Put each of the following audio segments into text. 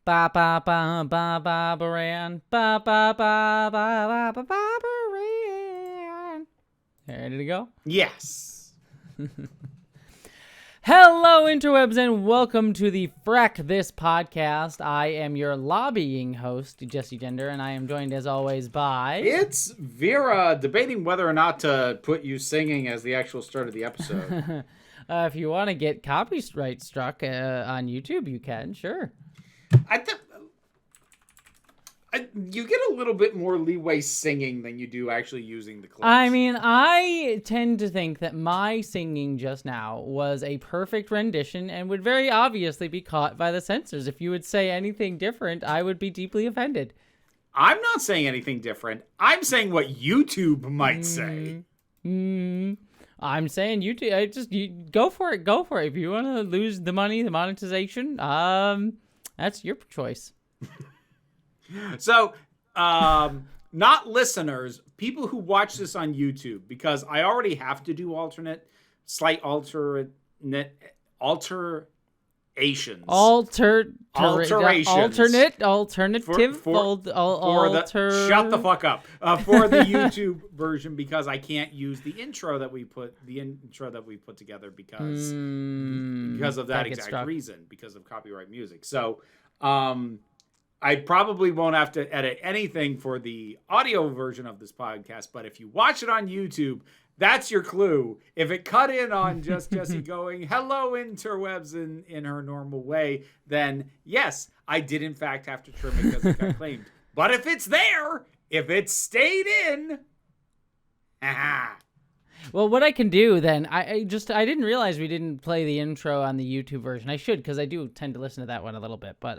Ba ba ba ba ba baran. Ba ba ba ba ba ba ba baran. Ready to go? Yes. Hello, interwebs, and welcome to the Frak This podcast. I am your lobbying host, Jesse Gender, and I am joined as always by... It's Vera debating whether or not to put you singing as the actual start of the episode. If you want to get copyright struck on YouTube, you can, sure. You get a little bit more leeway singing than you do actually using the clips. I mean, I tend to think that my singing just now was a perfect rendition and would very obviously be caught by the censors. If you would say anything different, I would be deeply offended. I'm not saying anything different. I'm saying what YouTube might say. I'm saying YouTube. Go for it. Go for it. If you want to lose the money, the monetization, that's your choice. So, not listeners, people who watch this on YouTube, because I already have to do slight alterations. Alternative. Shut the fuck up. For the YouTube version, because I can't use the intro that we put together because of that exact reason, because of copyright music. So, I probably won't have to edit anything for the audio version of this podcast, but if you watch it on YouTube, that's your clue. If it cut in on just Jesse going, hello, interwebs, in her normal way, then yes, I did in fact have to trim it because it got claimed. But if it's there, if it stayed in, Well, what I can do then, I didn't realize we didn't play the intro on the YouTube version. I should, because I do tend to listen to that one a little bit, but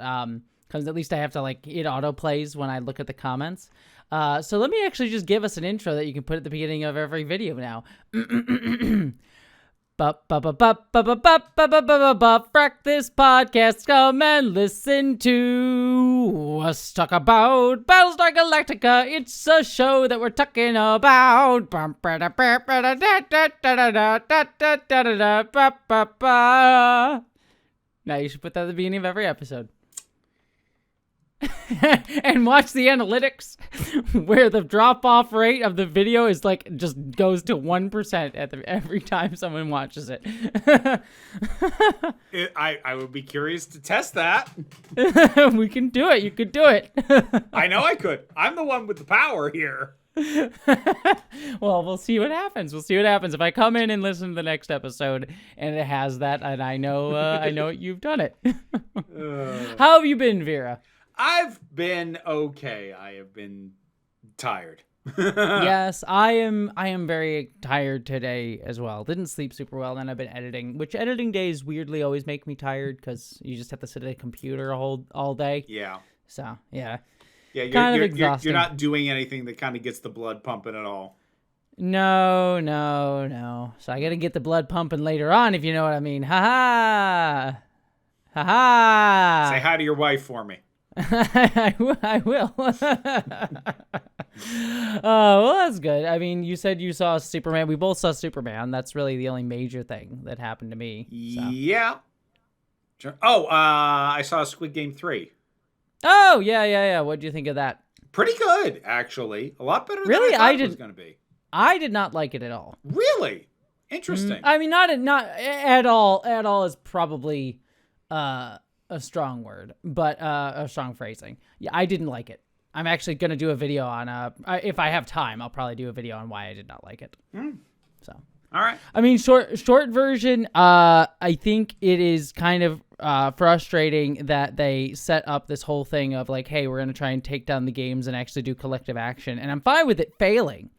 because at least I have to, it auto-plays when I look at the comments. So let me actually just give us an intro that you can put at the beginning of every video now. Frak This podcast, come and listen to us talk about Battlestar Galactica. It's a show that we're talking about. Now you should put that at the beginning of every episode. And watch the analytics where the drop-off rate of the video is just goes to 1% every time someone watches it. I would be curious to test that. We can do it. You could do it. I know I could. I'm the one with the power here. Well, we'll see what happens. If I come in and listen to the next episode and it has that, and I know you've done it. How have you been, Vera? I've been okay. I have been tired. Yes, I am very tired today as well. Didn't sleep super well, then I've been editing, which editing days weirdly always make me tired because you just have to sit at a computer all day. Yeah. So, yeah. Yeah, kind of exhausting. You're not doing anything that kind of gets the blood pumping at all. No. So I got to get the blood pumping later on, if you know what I mean. Ha ha. Say hi to your wife for me. I will. Well, that's good. I mean, you said you saw Superman. We both saw Superman. That's really the only major thing that happened to me. So. Yeah. Oh, I saw Squid Game 3. Oh, yeah. What do you think of that? Pretty good, actually. A lot better than I thought it was going to be. I did not like it at all. Really? Interesting. I mean, not at all. At all is probably a strong word, but a strong phrasing. Yeah, I didn't like it. I'm actually going to do a video on, if I have time, I'll probably do a video on why I did not like it. So. All right. I mean, short version, I think it is kind of frustrating that they set up this whole thing of hey, we're going to try and take down the games and actually do collective action. And I'm fine with it failing.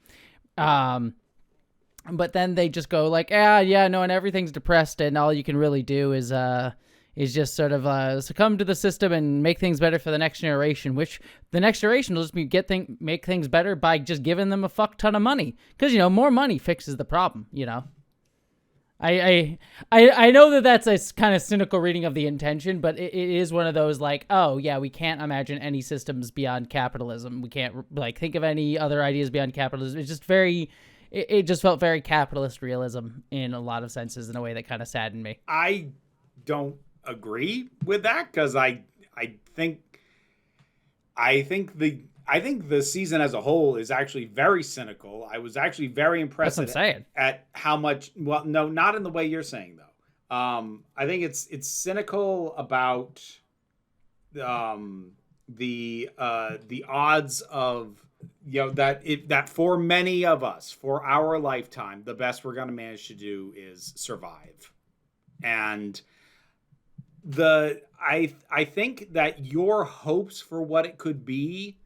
But then they just go and everything's depressed and all you can really do is just sort of succumb to the system and make things better for the next generation, which the next generation will just make things better by just giving them a fuck ton of money. Because, more money fixes the problem, I know that that's a kind of cynical reading of the intention, but it is one of those oh, yeah, we can't imagine any systems beyond capitalism. We can't think of any other ideas beyond capitalism. It's just it just felt very capitalist realism in a lot of senses in a way that kind of saddened me. I don't agree with that because I think the season as a whole is actually very cynical. I was actually very impressed at how much. Well, no, not in the way you're saying though. I think it's cynical about the odds of, that for many of us, for our lifetime, the best we're going to manage to do is survive. And I think that your hopes for what it could be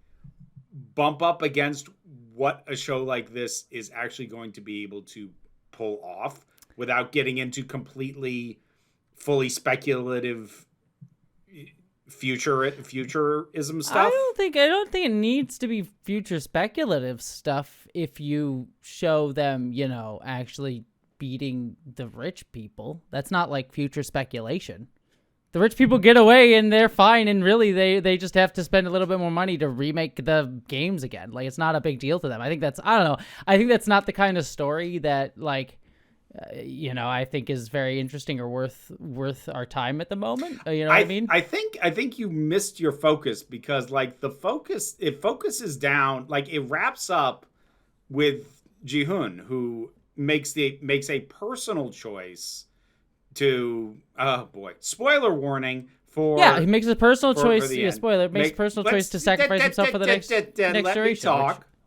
bump up against what a show like this is actually going to be able to pull off without getting into completely fully speculative futurism stuff. I don't think it needs to be future speculative stuff if you show them, actually beating the rich people. That's not like future speculation. The rich people get away and they're fine, and really they just have to spend a little bit more money to remake the games again. Like, it's not a big deal to them. I think that's not the kind of story that I think is very interesting or worth our time at the moment. You know what I mean? I think you missed your focus, because it focuses down, like it wraps up with Ji-hoon, who makes a personal choice to, spoiler warning for, he makes a personal choice. Spoiler, makes a personal choice to sacrifice himself for the next generation.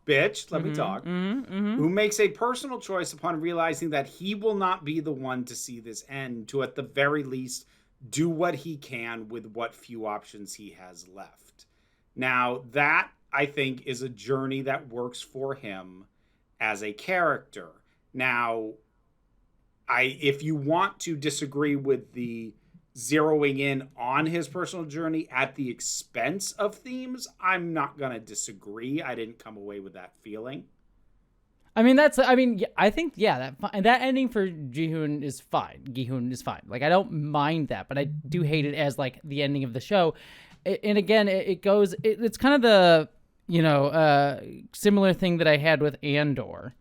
Let me talk. Who makes a personal choice upon realizing that he will not be the one to see this end, to at the very least do what he can with what few options he has left. Now, that, I think, is a journey that works for him as a character. Now, if you want to disagree with the zeroing in on his personal journey at the expense of themes, I'm not going to disagree. I didn't come away with that feeling. I think that ending for Ji-hoon is fine. Gi-hoon is fine. Like, I don't mind that, but I do hate it as like the ending of the show. And again, it's kind of the, similar thing that I had with Andor,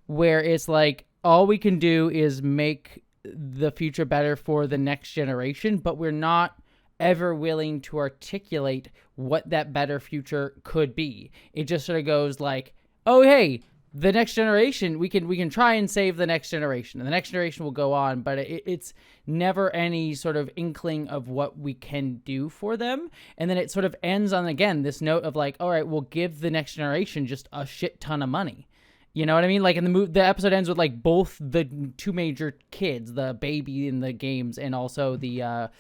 where it's like, all we can do is make the future better for the next generation, but we're not ever willing to articulate what that better future could be. It just sort of goes like, oh, hey, the next generation, we can try and save the next generation, and the next generation will go on, but it's never any sort of inkling of what we can do for them. And then it sort of ends on, again, this note of like, all right, we'll give the next generation just a shit ton of money. You know what I mean? Like, in the episode ends with like both the two major kids, the baby in the games, and also the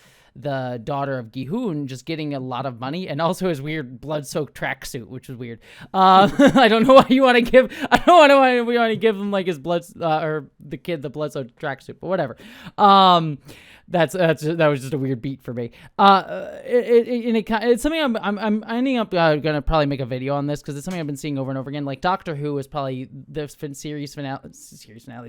daughter of Gi-hoon, just getting a lot of money, and also his weird blood-soaked tracksuit, which was weird. I don't know why you want to give. I don't know why we want to give him like his blood or the kid the blood-soaked tracksuit, but whatever. That was just a weird beat for me. It's something I'm ending up gonna probably make a video on this, because it's something I've been seeing over and over again. Like, Doctor Who is probably the series finale,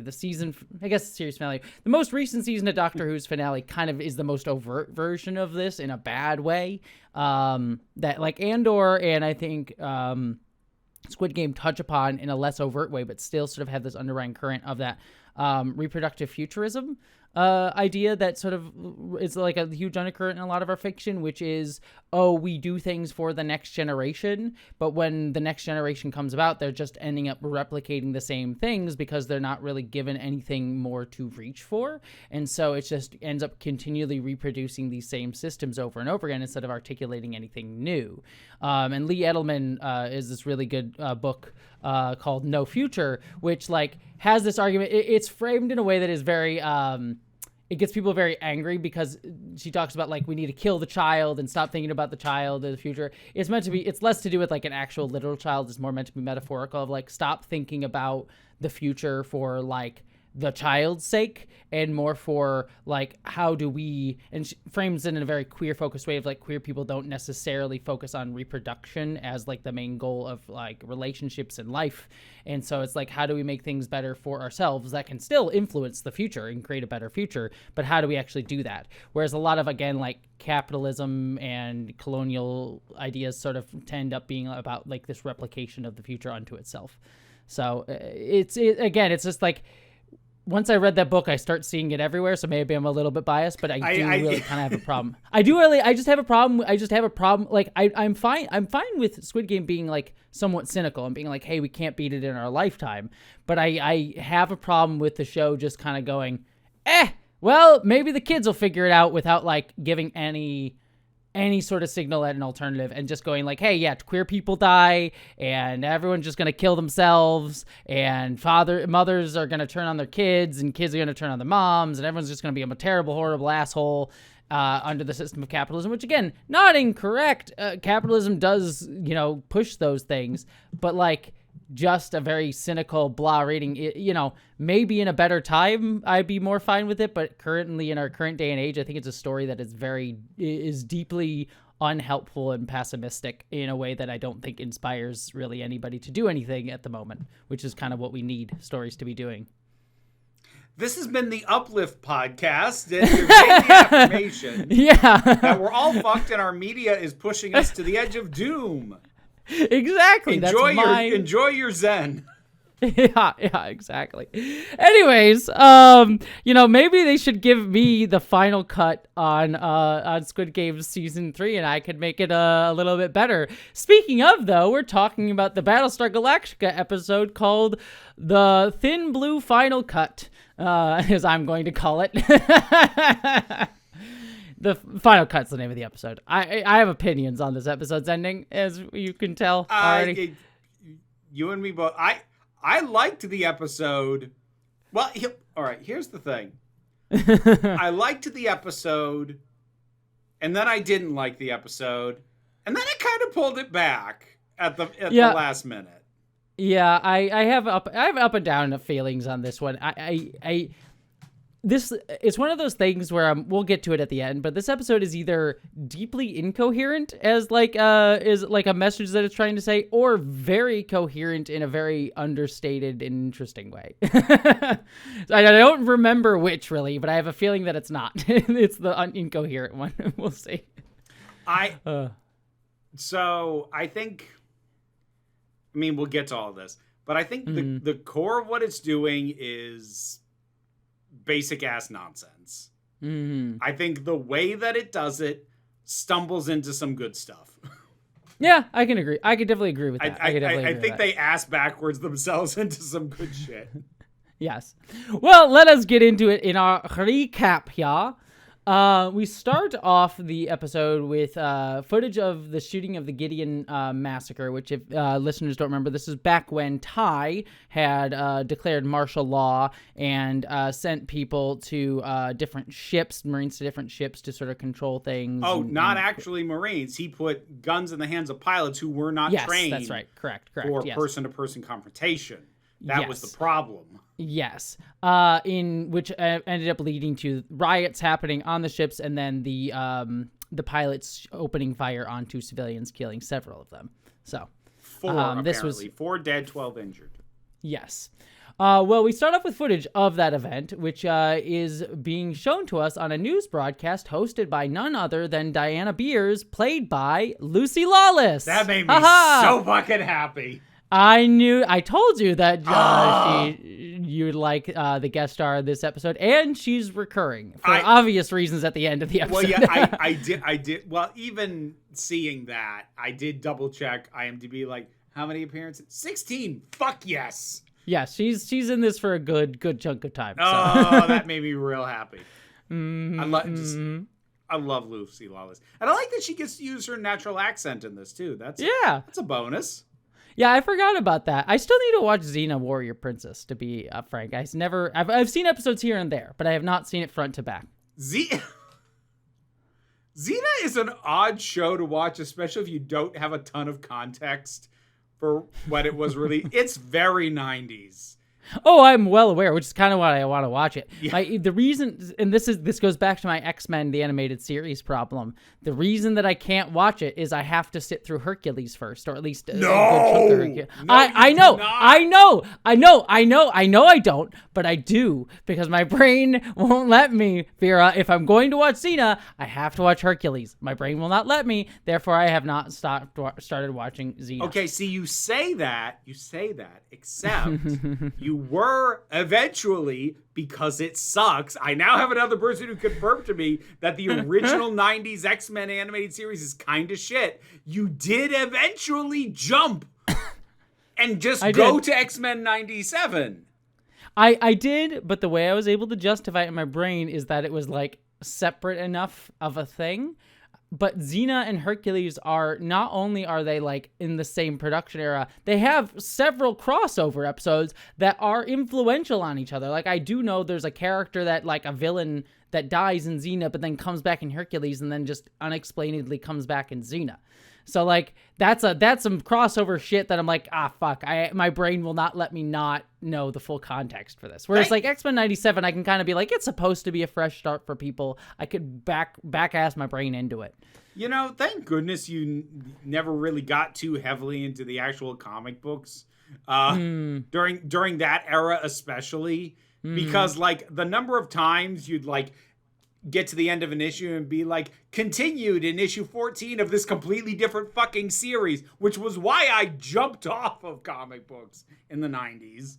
the season, I guess, series finale. The most recent season of Doctor Who's finale kind of is the most overt version of this in a bad way. That like Andor and I think Squid Game touch upon in a less overt way, but still sort of have this underlying current of that reproductive futurism idea that sort of is like a huge undercurrent in a lot of our fiction, which is, we do things for the next generation, but when the next generation comes about, they're just ending up replicating the same things because they're not really given anything more to reach for. And so it just ends up continually reproducing these same systems over and over again instead of articulating anything new. And Lee Edelman is this really good book called No Future, which like has this argument. It's framed in a way that is very it gets people very angry, because she talks about like, we need to kill the child and stop thinking about the child in the future. It's less to do with like an actual literal child. It's more meant to be metaphorical, of like, stop thinking about the future for like the child's sake, and more for like, how do we, and she frames it in a very queer focused way of like, queer people don't necessarily focus on reproduction as like the main goal of like relationships and life. And so it's like, how do we make things better for ourselves that can still influence the future and create a better future, but how do we actually do that? Whereas a lot of, again, like capitalism and colonial ideas sort of tend up being about like this replication of the future unto itself. So it's just like, once I read that book, I start seeing it everywhere. So maybe I'm a little bit biased, but I really kind of have a problem. I just have a problem. Like I'm fine with Squid Game being like somewhat cynical and being like, hey, we can't beat it in our lifetime. But I have a problem with the show just kind of going, well, maybe the kids will figure it out without like giving any sort of signal at an alternative, and just going like, hey, yeah, queer people die and everyone's just going to kill themselves, and mothers are going to turn on their kids and kids are going to turn on their moms, and everyone's just going to be a terrible, horrible asshole under the system of capitalism, which again, not incorrect. Capitalism does, push those things, but like just a very cynical blah reading. Maybe in a better time I'd be more fine with it, but currently in our current day and age, I think it's a story that is deeply unhelpful and pessimistic in a way that I don't think inspires really anybody to do anything at the moment, which is kind of what we need stories to be doing. This has been the Uplift Podcast, and your daily affirmation that we're all fucked and our media is pushing us to the edge of doom. Exactly. Enjoy your Zen. Yeah, exactly. Anyways, maybe they should give me the final cut on Squid Game season 3, and I could make it a little bit better. Speaking of, though, we're talking about the Battlestar Galactica episode called The Thin Blue Final Cut, as I'm going to call it. The Final Cut's the name of the episode. I have opinions on this episode's ending, as you can tell already. You and me both. I liked the episode. Well, all right, here's the thing. I liked the episode, and then I didn't like the episode, and then I kind of pulled it back at the last minute. Yeah, I have up and down feelings on this one. This it's one of those things where we'll get to it at the end, but this episode is either deeply incoherent as like a message that it's trying to say, or very coherent in a very understated and interesting way. I don't remember which really, but I have a feeling that it's not. It's the incoherent one. We'll see. So I think, we'll get to all this, but I think the core of what it's doing is basic ass nonsense. I think the way that it does it stumbles into some good stuff. Yeah, I can agree. I could definitely agree with that. I think they ass backwards themselves into some good shit. Yes. Well, let us get into it in our recap here. We start off the episode with footage of the shooting of the Gideon massacre, which if listeners don't remember, this is back when Thai had declared martial law and sent people to different ships, Marines to different ships to sort of control things. Oh, not actually Marines. He put guns in the hands of pilots who were not trained. Yes, that's right. Correct. For person-to-person confrontation. That was the problem. Yes, in which ended up leading to riots happening on the ships, and then the pilots opening fire onto civilians, killing several of them. So, this was 4 dead, 12 injured. Yes. Well, we start off with footage of that event, which is being shown to us on a news broadcast hosted by none other than Diana Beers, played by Lucy Lawless. That made me so fucking happy. I told you that you'd like the guest star of this episode, and she's recurring for obvious reasons at the end of the episode. Well, yeah, I did. Well, even seeing that, I did double check IMDb, like, how many appearances? 16. Fuck yes. Yeah, she's in this for a good chunk of time. Oh, that made me real happy. I love Lucy Lawless. And I like that she gets to use her natural accent in this, too. That's a bonus. Yeah, I forgot about that. I still need to watch Xena Warrior Princess, to be frank. I've seen episodes here and there, but I have not seen it front to back. Xena is an odd show to watch, especially if you don't have a ton of context for when it was released. It's very 90s. Oh, I'm well aware, which is kind of why I want to watch it. Yeah. The reason, and this goes back to my X-Men the animated series problem. The reason that I can't watch it is I have to sit through Hercules first, or at least a good chunk of Hercules. I know I don't, but I do, because my brain won't let me. Vera, if I'm going to watch Xena, I have to watch Hercules. My brain will not let me. Therefore, I have not started watching Xena. Okay, see, you say that, except you were eventually, because it sucks. I now have another person who confirmed to me that the original 90s X-Men animated series is kind of shit. You did eventually jump and just go to X-Men 97. I did, but the way I was able to justify it in my brain is that it was like separate enough of a thing. But Xena and Hercules are, not only are they like in the same production era, they have several crossover episodes that are influential on each other. Like, I do know there's a character that, like, a villain that dies in Xena but then comes back in Hercules and then just unexplainedly comes back in Xena. So, like, that's some crossover shit that I'm like, fuck, my brain will not let me not know the full context for this. Whereas, like, X-Men 97, I can kind of be like, it's supposed to be a fresh start for people. I could back-ass my brain into it. You know, thank goodness you never really got too heavily into the actual comic books during that era especially. Because, like, the number of times you'd, like, get to the end of an issue and be like, continued in issue 14 of this completely different fucking series, which was why I jumped off of comic books in the 90s.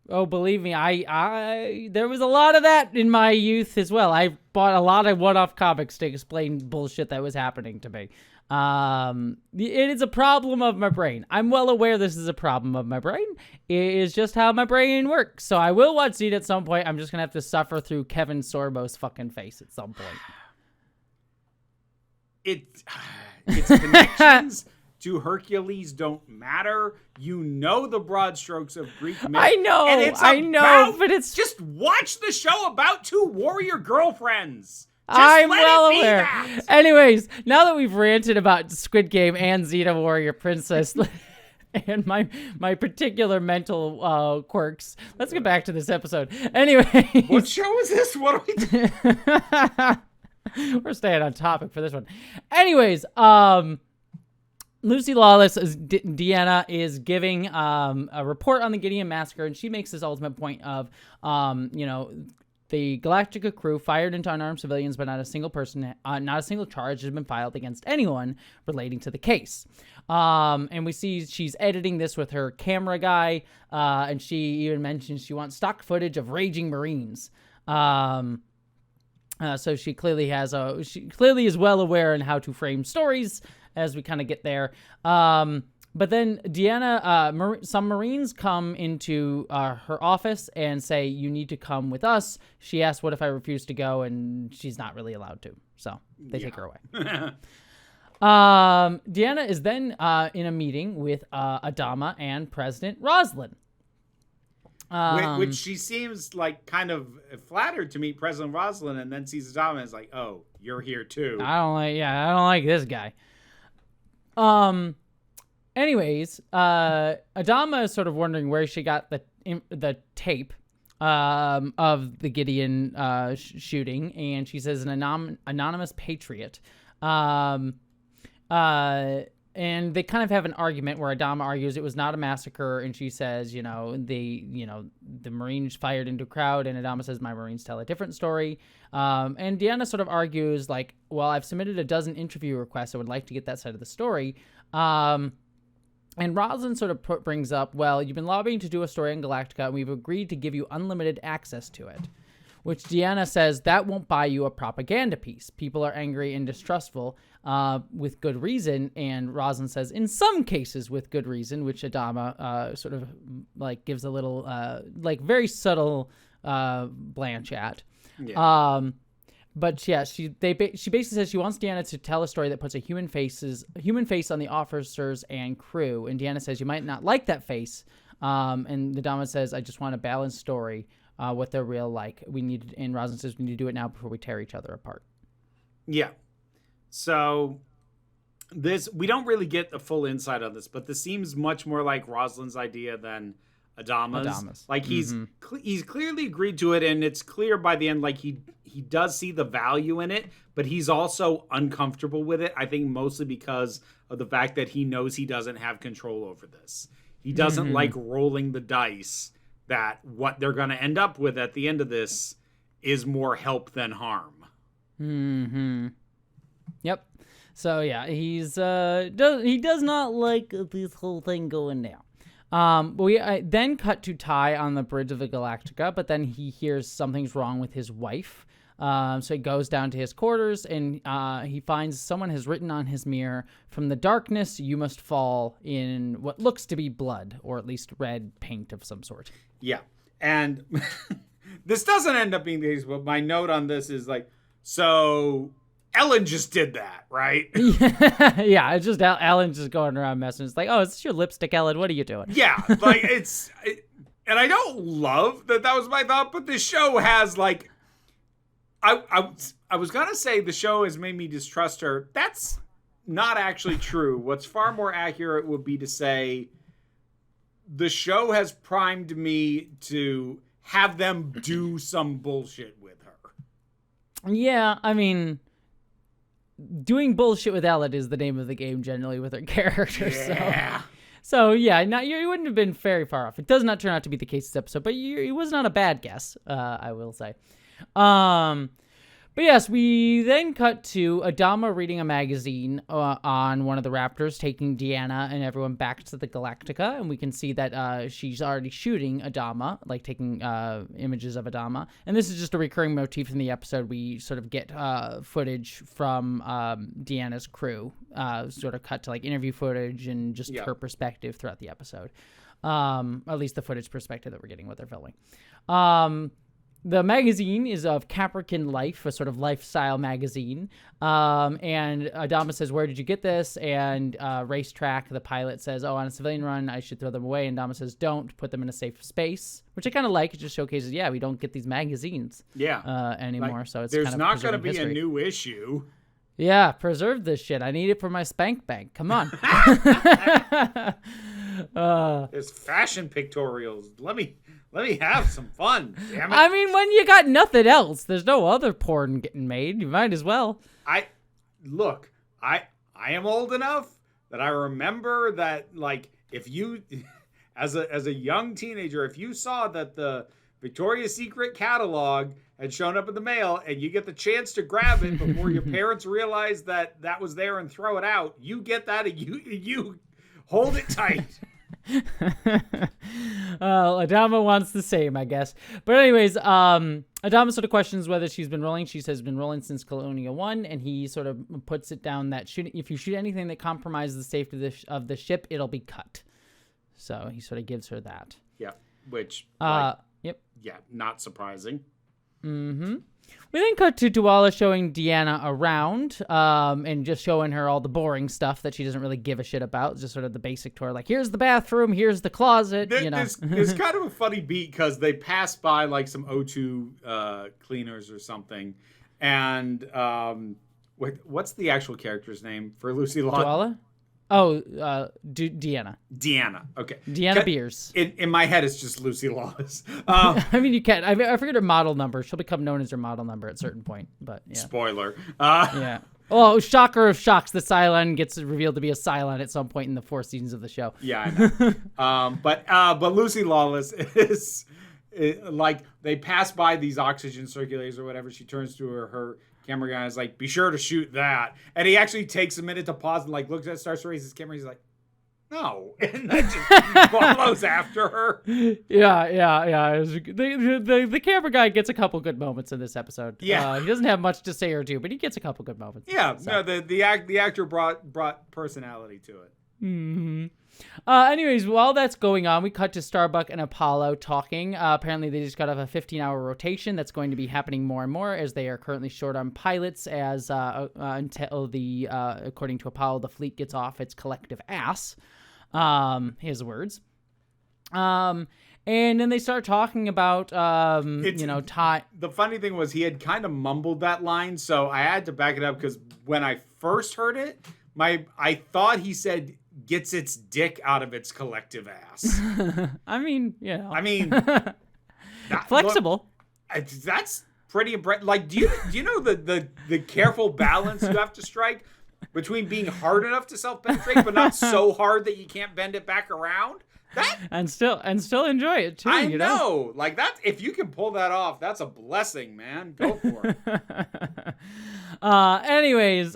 Oh, believe me, I there was a lot of that in my youth as well. I bought a lot of one-off comics to explain bullshit that was happening to me. It is a problem of my brain. I'm well aware this is a problem of my brain. It is just how my brain works. So I will watch Zed at some point. I'm just gonna have to suffer through Kevin Sorbo's fucking face at some point. Its connections to Hercules don't matter. You know the broad strokes of Greek myth. I know, but it's just watch the show about two warrior girlfriends. I'm well aware. Anyways, now that we've ranted about Squid Game and Xena Warrior Princess and my particular mental quirks, let's get back to this episode. Anyway, what show is this? What are we doing? We're staying on topic for this one. Anyways, Lucy Lawless, Deanna, is giving a report on the Gideon massacre, and she makes this ultimate point of, the Galactica crew fired into unarmed civilians, but not a single charge has been filed against anyone relating to the case. And we see she's editing this with her camera guy, and she even mentions she wants stock footage of raging Marines. So she clearly is well aware in how to frame stories as we kind of get there. But then Deanna, some Marines come into her office and say, you need to come with us. She asks, what if I refuse to go? And she's not really allowed to. So they take her away. Deanna is then in a meeting with Adama and President Roslin. Which she seems like kind of flattered to meet President Roslin, and then sees Adama and is like, oh, you're here too. I don't like this guy. Anyways, Adama is sort of wondering where she got the tape of the Gideon shooting, and she says an anonymous patriot. And they kind of have an argument where Adama argues it was not a massacre, and she says, the Marines fired into a crowd, and Adama says my Marines tell a different story. And Deanna sort of argues like, well, I've submitted a dozen interview requests. I would like to get that side of the story. And Roslin sort of brings up, well, you've been lobbying to do a story on Galactica, and we've agreed to give you unlimited access to it. Which Deanna says, that won't buy you a propaganda piece. People are angry and distrustful with good reason. And Roslin says, in some cases with good reason, which Adama sort of like gives a little, very subtle blanch at. Yeah. But yeah, she basically says she wants Deanna to tell a story that puts a human face on the officers and crew. And Deanna says, you might not like that face. And Adama says, I just want a balanced story. What they're real like. And Roslin says we need to do it now before we tear each other apart. Yeah. So we don't really get the full insight on this, but this seems much more like Roslin's idea than Adama's. Like he's clearly agreed to it, and it's clear by the end, like he does see the value in it, but he's also uncomfortable with it. I think mostly because of the fact that he knows he doesn't have control over this. He doesn't like rolling the dice that what they're going to end up with at the end of this is more help than harm. Yep. So yeah, he does not like this whole thing going down. We then cut to Ty on the bridge of the Galactica, but then he hears something's wrong with his wife. So he goes down to his quarters, and he finds someone has written on his mirror, "From the darkness, you must fall," in what looks to be blood, or at least red paint of some sort. Yeah. And this doesn't end up being the case, but my note on this is like, so Ellen just did that, right? Yeah, it's just Ellen just going around messing. It's like, oh, is this your lipstick, Ellen? What are you doing? Yeah, like and I don't love that was my thought, but the show has like, I was gonna say the show has made me distrust her. That's not actually true. What's far more accurate would be to say the show has primed me to have them do some bullshit with her. Yeah, I mean, doing bullshit with Ellen is the name of the game generally with her character. Yeah. So yeah, you wouldn't have been very far off. It does not turn out to be the case this episode, but it was not a bad guess, I will say. But yes, we then cut to Adama reading a magazine on one of the Raptors, taking Deanna and everyone back to the Galactica, and we can see that she's already shooting Adama, like taking images of Adama. And this is just a recurring motif in the episode. We sort of get footage from Deanna's crew, sort of cut to like interview footage and just her perspective throughout the episode. At least the footage perspective that we're getting what they're filming. The magazine is of Capricorn Life, a sort of lifestyle magazine. And Adama says, "Where did you get this?" And Racetrack, the pilot, says, "Oh, on a civilian run, I should throw them away." And Adama says, "Don't, put them in a safe space," which I kind of like. It just showcases, we don't get these magazines anymore. Like, so it's there's kind of not going to be history. a new issue. Yeah, preserve this shit. I need it for my spank bank. Come on. There's fashion pictorials. Let me have some fun. Damn it. I mean, when you got nothing else, there's no other porn getting made. You might as well. I am old enough that I remember that, like, if you, as a young teenager, if you saw that the Victoria's Secret catalog had shown up in the mail and you get the chance to grab it before your parents realize that was there and throw it out, you get that and you hold it tight. Adama wants the same, I guess. But anyways, Adama sort of questions whether she's been rolling. She says been rolling since Colonia 1, and he sort of puts it down that if you shoot anything that compromises the safety of the ship, it'll be cut. So he sort of gives her that. Yeah, which yeah, not surprising. Mm-hmm. We then cut to Duala showing Deanna around, and just showing her all the boring stuff that she doesn't really give a shit about. Just sort of the basic tour, like, here's the bathroom, here's the closet, There's kind of a funny beat because they pass by, like, some O2 cleaners or something. And what's the actual character's name for Lucy Law? Duala? Oh, Deanna. Deanna. Okay. Deanna Beers. In my head, it's just Lucy Lawless. I mean, you can. I forget her model number. She'll become known as her model number at a certain point. But yeah. Spoiler. Yeah. Oh, shocker of shocks! The Cylon gets revealed to be a Cylon at some point in the 4 seasons of the show. Yeah, I know. But Lucy Lawless is like, they pass by these oxygen circulators or whatever. She turns to her camera guy and is like, "Be sure to shoot that." And he actually takes a minute to pause and, like, looks at, starts to raise his camera. He's like, "No," and then just follows after her. Yeah. The camera guy gets a couple good moments in this episode. Yeah, he doesn't have much to say or do, but he gets a couple good moments. Yeah, so. No, the actor brought personality to it. Mm-hmm. Anyways, while that's going on, we cut to Starbuck and Apollo talking. Apparently, they just got off a 15-hour rotation that's going to be happening more and more as they are currently short on pilots until according to Apollo, the fleet gets off its collective ass. His words. And then they start talking about, Ty. The funny thing was he had kind of mumbled that line, so I had to back it up because when I first heard it, I thought he said gets its dick out of its collective ass. I mean, flexible. That's pretty impressive. Like, do you know the careful balance you have to strike between being hard enough to self-penetrate but not so hard that you can't bend it back around? And still enjoy it too. I know. Like, that, if you can pull that off, that's a blessing, man. Go for it. Anyways,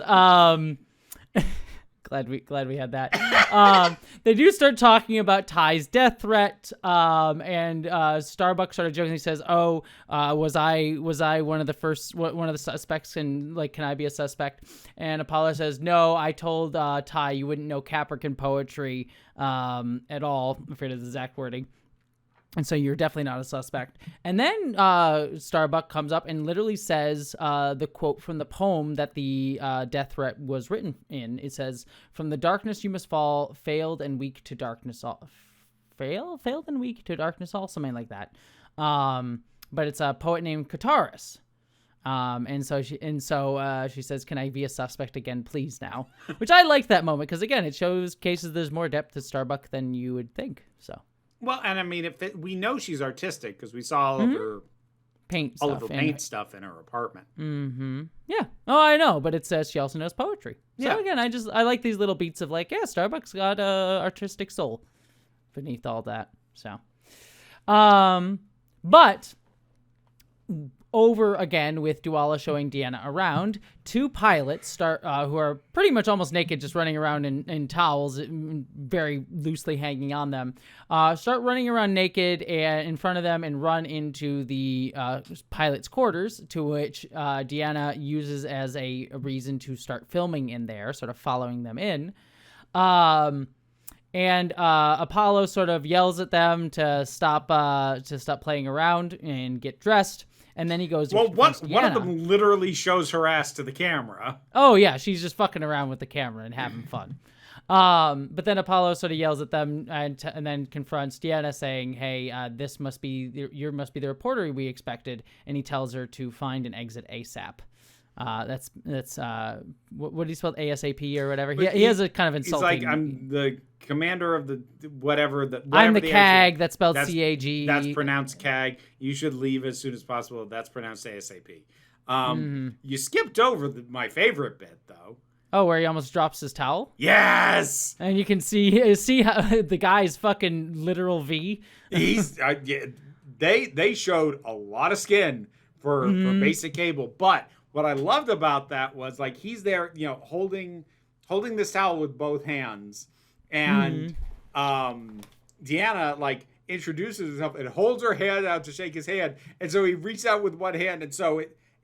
Glad we had that. They do start talking about Ty's death threat, and Starbuck sort of jokingly says, "Oh, was I one of the suspects? And like, can I be a suspect?" And Apollo says, "No, I told Ty you wouldn't know Capricorn poetry at all." I'm afraid of the exact wording. And so you're definitely not a suspect. And then Starbuck comes up and literally says the quote from the poem that the death threat was written in. It says, "From the darkness you must fall, failed and weak to darkness all." Failed and weak to darkness all? Something like that. But it's a poet named Kataris. And so she says, "Can I be a suspect again, please now?" Which I like that moment because, again, it shows cases there's more depth to Starbuck than you would think. So. Well, and I mean, we know she's artistic because we saw all of her paint stuff in her apartment. Mm-hmm. Yeah. Oh, I know, but it says she also knows poetry. So again, I like these little beats of like, yeah, Starbuck's got a artistic soul beneath all that. So, but over again with Duala showing Deanna around, two pilots start who are pretty much almost naked, just running around in towels, very loosely hanging on them, start running around naked and in front of them and run into the pilot's quarters, to which Deanna uses as a reason to start filming in there, sort of following them in. And Apollo sort of yells at them to stop playing around and get dressed. And then he goes, well, one of them literally shows her ass to the camera. Oh, yeah. She's just fucking around with the camera and having fun. But then Apollo sort of yells at them and then confronts Deanna saying, "Hey, this must be the reporter we expected." And he tells her to find an exit ASAP. That's what do you spell ASAP or whatever? He has a kind of insulting. He's like, "I'm the commander of the whatever. I'm the CAG. That's spelled CAG. That's pronounced CAG. You should leave as soon as possible. That's pronounced ASAP." You skipped over my favorite bit though. Oh, where he almost drops his towel? Yes. And you can see how the guy's fucking literal V. He's they showed a lot of skin for basic cable, but what I loved about that was like he's there, holding this towel with both hands, and Deanna like introduces herself and holds her hand out to shake his hand, and so he reaches out with one hand, and so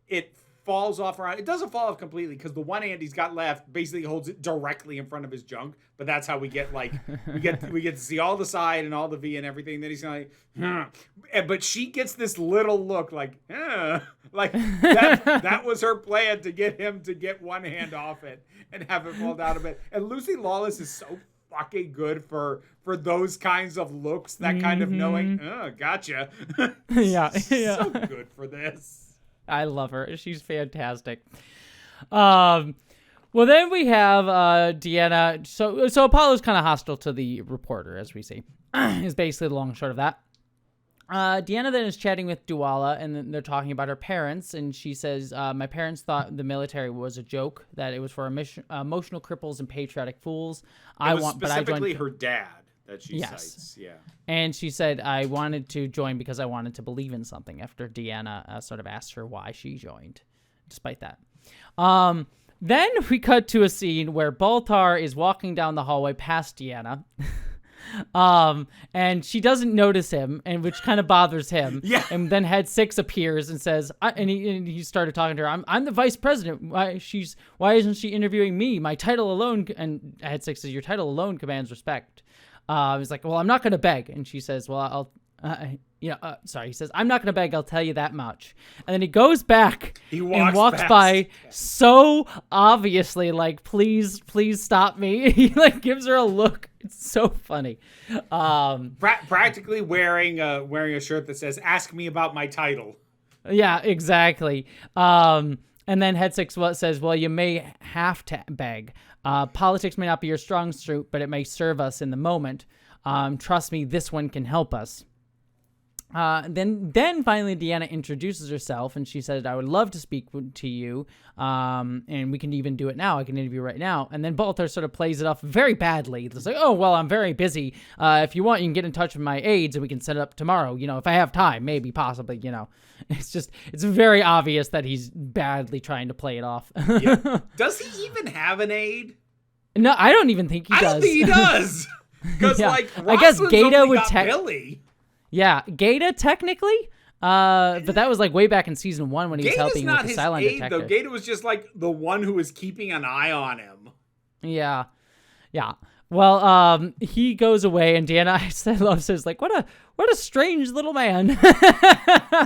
it falls off around. It doesn't fall off completely because the one hand he's got left basically holds it directly in front of his junk. But that's how we get like we get to see all the side and all the V and everything. Then he's like, but she gets this little look like, like that was her plan to get him to get one hand off it and have it fall down a bit. And Lucy Lawless is so fucking good for those kinds of looks, that kind of knowing. Gotcha. Yeah. So good for this. I love her. She's fantastic. Well, then we have Deanna. So Apollo's kind of hostile to the reporter, as we see, is basically the long and short of that. Deanna then is chatting with Duala, and then they're talking about her parents, and she says, "My parents thought the military was a joke, that it was for emotional cripples and patriotic fools. Specifically her dad that she cites. Yeah. And she said, I wanted to join because I wanted to believe in something," after Deanna sort of asked her why she joined, despite that. Then we cut to a scene where Baltar is walking down the hallway past Deanna. And she doesn't notice him, and which kind of bothers him. Yeah. And then Head 6 appears and says, and he started talking to her. I'm the vice president. Why isn't she interviewing me? My title alone. And Head 6 says, "Your title alone commands respect." He's like, "Well, I'm not going to beg." And she says, "Well, he says, "I'm not going to beg. I'll tell you that much." And then he goes back and walks by so obviously like, please stop me. He like gives her a look. It's so funny. Practically wearing a shirt that says, "Ask me about my title." Yeah, exactly. And then Head 6 says, "Well, you may have to beg. Politics may not be your strong suit, but it may serve us in the moment. Trust me, this one can help us." Then finally Deanna introduces herself, and she said, "I would love to speak to you, and we can even do it now. I can interview right now." And then Baltar sort of plays it off very badly. It's like, "Oh, well, I'm very busy. If you want, you can get in touch with my aides, and we can set it up tomorrow. If I have time, maybe, possibly, It's very obvious that he's badly trying to play it off. Yeah. Does he even have an aide? No, I don't even think he does. I don't think he does. Because Yeah. like I guess Rosalind's Gata only would got Billy. Yeah, Gata technically. But that was like way back in season 1 when he was helping with the Cylon detector. Though. Gata was just like the one who was keeping an eye on him. Yeah. Well, he goes away, and Deanna, I love, says like, what a strange little man.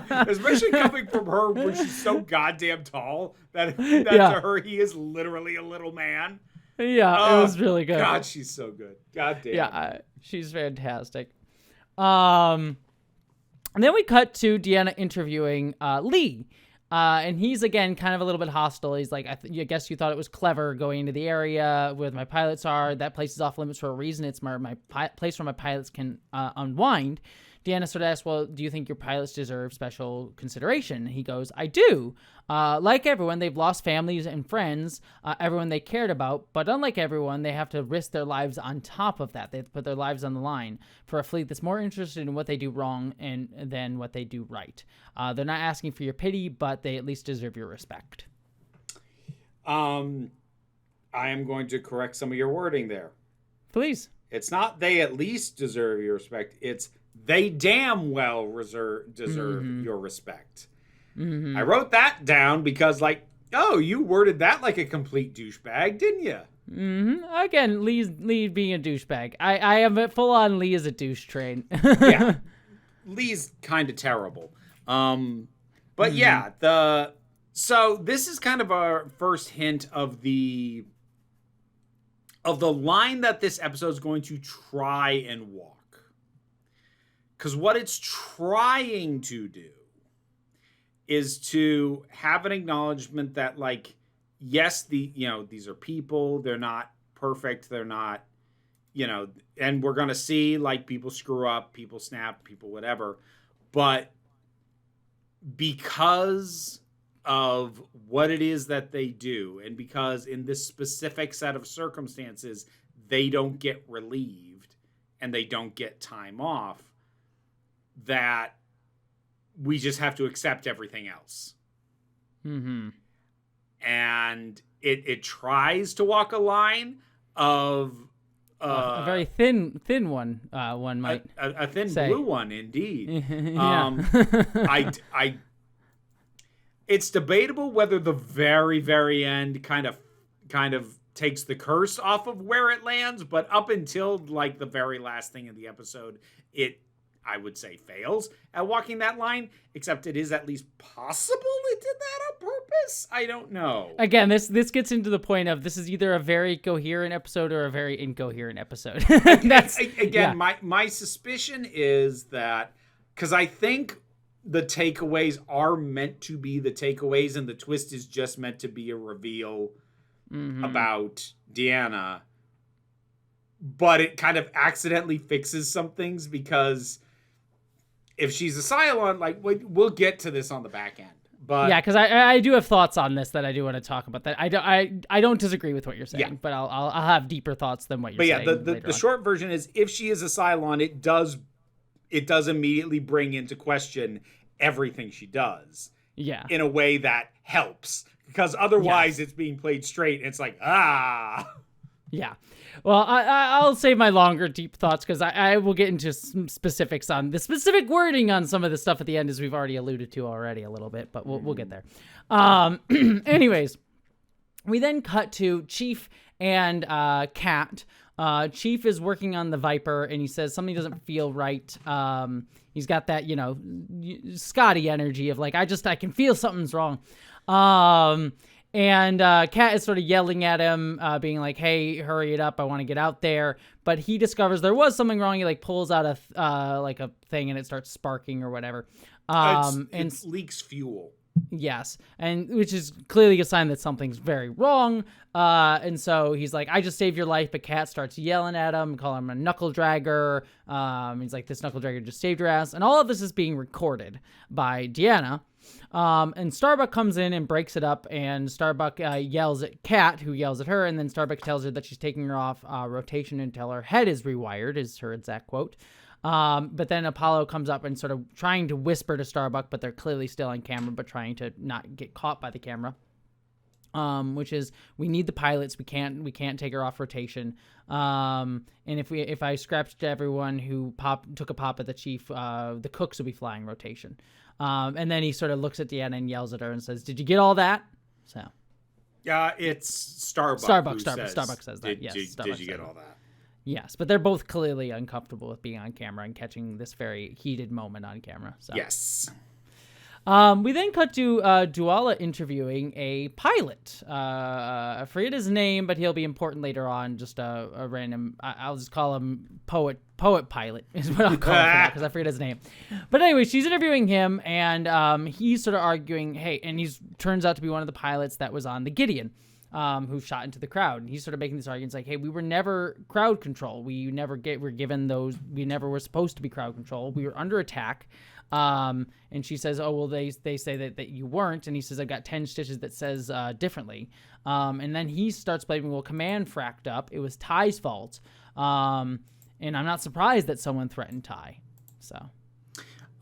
Especially coming from her, where she's so goddamn tall that to her he is literally a little man. Yeah, it was really good. God, she's so good. God damn. Yeah, she's fantastic. And then we cut to Deanna interviewing Lee. And he's, again, kind of a little bit hostile. He's like, I guess you thought it was clever going into the area where my pilots are. That place is off limits for a reason. It's my place where my pilots can unwind. Deanna sort of asks, well, do you think your pilots deserve special consideration? He goes, I do. Like everyone, they've lost families and friends, everyone they cared about. But unlike everyone, they have to risk their lives on top of that. They have to put their lives on the line for a fleet that's more interested in what they do wrong than what they do right. They're not asking for your pity, but they at least deserve your respect. I am going to correct some of your wording there. Please. It's not they at least deserve your respect. It's they damn well deserve your respect. I wrote that down because, like, oh, you worded that like a complete douchebag, didn't you? Again, Lee being a douchebag. I am full on Lee as a douche train. Yeah. Lee's kind of terrible. But yeah, so this is kind of our first hint of the line that this episode is going to try and walk. Because what it's trying to do is to have an acknowledgement that, like, yes, these are people. They're not perfect. They're not, and we're going to see, like, people screw up, people snap, people whatever. But because of what it is that they do, and because in this specific set of circumstances, they don't get relieved and they don't get time off, that we just have to accept everything else. And it tries to walk a line of a very thin one. One might a thin say. blue one, indeed. Yeah. It's debatable whether the very, very end kind of takes the curse off of where it lands, but up until like the very last thing in the episode, it, I would say, fails at walking that line, except it is at least possible it did that on purpose. I don't know. Again, this gets into the point of this is either a very coherent episode or a very incoherent episode. My suspicion is that, because I think the takeaways are meant to be the takeaways and the twist is just meant to be a reveal about Deanna, but it kind of accidentally fixes some things, because if she's a Cylon, like, we'll get to this on the back end. But yeah, because I do have thoughts on this that I do want to talk about. That I don't disagree with what you're saying, but I'll have deeper thoughts than what you're saying. But yeah, the short version is, if she is a Cylon, it does immediately bring into question everything she does. Yeah, in a way that helps, because otherwise it's being played straight. And it's like, Yeah. Well, I'll save my longer, deep thoughts, because I will get into some specifics on the specific wording on some of the stuff at the end, as we've already alluded to already a little bit, but we'll get there. Anyways, we then cut to Chief and Kat. Chief is working on the Viper, and he says something doesn't feel right. He's got that, Scotty energy of like, I can feel something's wrong. And Kat is sort of yelling at him, being like, hey, hurry it up, I want to get out there. But he discovers there was something wrong. He like pulls out a thing, and it starts sparking or whatever. It leaks fuel. Yes, and which is clearly a sign that something's very wrong. And so he's like, I just saved your life, but Kat starts yelling at him, calling him a knuckle dragger. He's like, this knuckle dragger just saved your ass. And all of this is being recorded by Deanna. And Starbuck comes in and breaks it up, and Starbuck yells at Kat, who yells at her, and then Starbuck tells her that she's taking her off rotation until her head is rewired, is her exact quote. But then Apollo comes up and sort of trying to whisper to Starbuck, but they're clearly still on camera, but trying to not get caught by the camera. which is we need the pilots. We can't take her off rotation. And if I scrapped everyone who took a pop at the chief, the cooks will be flying rotation. And then he sort of looks at Deanna and yells at her and says, "Did you get all that?" So, it's Starbucks. Starbucks says that. Yes, did you get all that? Yes, but they're both clearly uncomfortable with being on camera and catching this very heated moment on camera. So. Yes. We then cut to Duala interviewing a pilot. I forget his name, but he'll be important later on. Just a random, I'll just call him poet pilot is what I'll call him because I forget his name. But anyway, she's interviewing him, and he's sort of arguing, hey, and turns out to be one of the pilots that was on the Gideon, who shot into the crowd. And he's sort of making these arguments like, hey, we were never crowd control. We never were given those. We never were supposed to be crowd control. We were under attack. And she says, oh, well, they say that you weren't. And he says, I've got 10 stitches that says differently. And then he starts blaming, well, command fracked up. It was Ty's fault. And I'm not surprised that someone threatened Ty. So,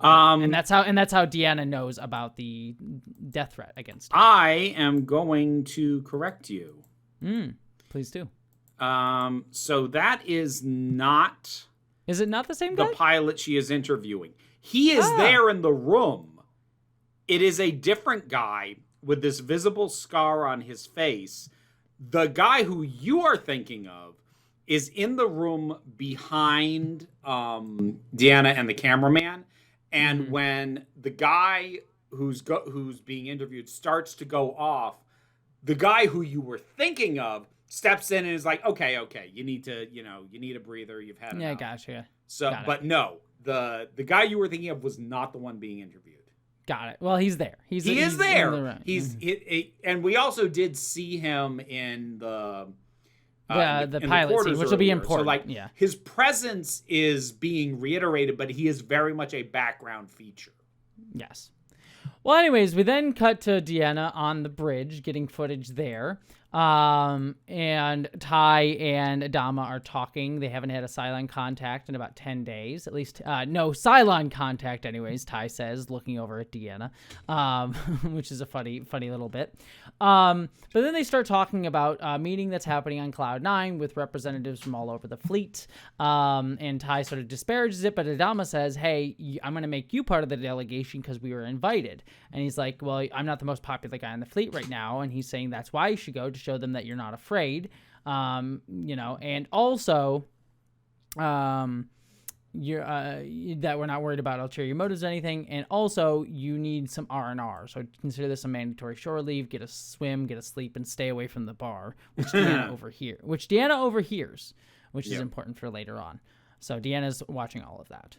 and that's how Deanna knows about the death threat against him. I am going to correct you. Please do. So that is not. Is it not the same guy? The pilot she is interviewing. He is there in the room. It is a different guy with this visible scar on his face. The guy who you are thinking of is in the room behind Deanna and the cameraman. And when the guy who's being interviewed starts to go off, the guy who you were thinking of steps in and is like, okay, you need a breather. You've had enough. Yeah, gotcha. So, but no. The guy you were thinking of was not the one being interviewed. Got it. Well, he's there. He's there. And we also did see him in the pilot scene, which will be important. So, his presence is being reiterated, but he is very much a background feature. Yes. Well, anyways, we then cut to Deanna on the bridge, getting footage there. And Ty and Adama are talking. They haven't had a Cylon contact in about 10 days. At least, no Cylon contact anyways, Ty says, looking over at Deanna, which is a funny little bit. But then they start talking about a meeting that's happening on Cloud 9 with representatives from all over the fleet. And Ty sort of disparages it, but Adama says, hey, I'm going to make you part of the delegation because we were invited. And he's like, well, I'm not the most popular guy on the fleet right now. And he's saying that's why you should go, to show them that you're not afraid, and also you're that we're not worried about ulterior motives or anything, and also you need some R&R, so consider this a mandatory shore leave, get a swim, get a sleep, and stay away from the bar, which Deanna overhears, which is important for later on. So Deanna's watching all of that.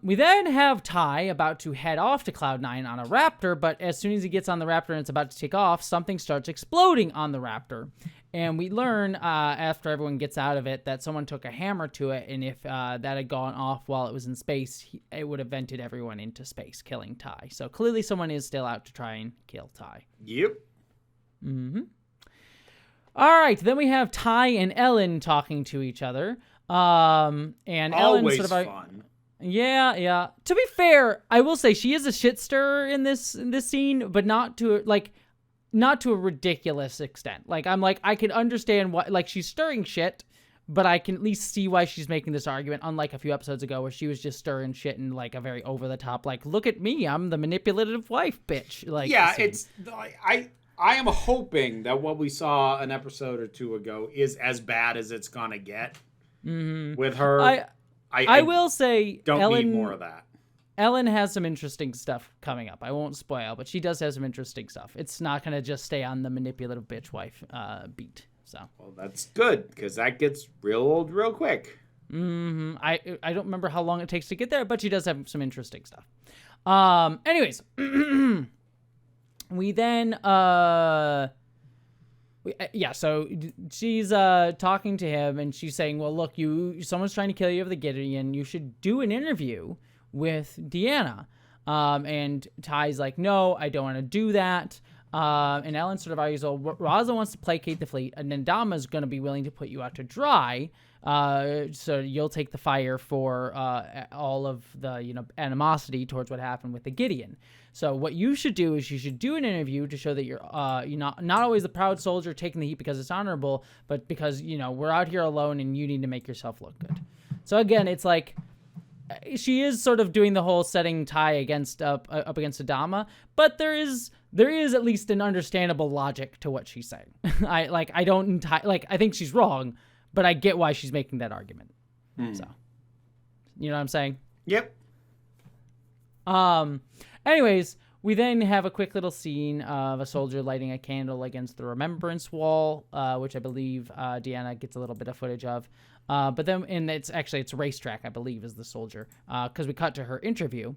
We then have Ty about to head off to Cloud 9 on a Raptor, but as soon as he gets on the Raptor and it's about to take off, something starts exploding on the Raptor. And we learn, after everyone gets out of it, that someone took a hammer to it, and if that had gone off while it was in space, it would have vented everyone into space, killing Ty. So clearly someone is still out to try and kill Ty. Yep. All right, then we have Ty and Ellen talking to each other. And Ellen always sort of fun. Yeah. To be fair, I will say she is a shit stirrer in this scene, but not to a ridiculous extent. I can understand why, she's stirring shit, but I can at least see why she's making this argument, unlike a few episodes ago where she was just stirring shit in a very over the top, look at me, I'm the manipulative wife, bitch. I am hoping that what we saw an episode or two ago is as bad as it's gonna get with her. I will say, need more of that. Ellen has some interesting stuff coming up. I won't spoil, but she does have some interesting stuff. It's not going to just stay on the manipulative bitch wife beat. So. Well, that's good, because that gets real old real quick. I don't remember how long it takes to get there, but she does have some interesting stuff. Anyways, we then... so she's talking to him, and she's saying, well, look, someone's trying to kill you over the Gideon. You should do an interview with Deanna. And Ty's like, no, I don't want to do that. And Ellen sort of argues, well, Raza wants to placate the fleet, and then Dama's going to be willing to put you out to dry. So you'll take the fire for all of the animosity towards what happened with the Gideon. So what you should do is you should do an interview to show that you're not always the proud soldier taking the heat because it's honorable, but because we're out here alone and you need to make yourself look good. So again, it's like she is sort of doing the whole setting tie against up against Adama, but there is at least an understandable logic to what she's saying. I think she's wrong, but I get why she's making that argument. So, you know what I'm saying? Yep. Anyways, we then have a quick little scene of a soldier lighting a candle against the remembrance wall, which I believe Deanna gets a little bit of footage of. But then, and it's Racetrack, I believe, is the soldier, because we cut to her interview.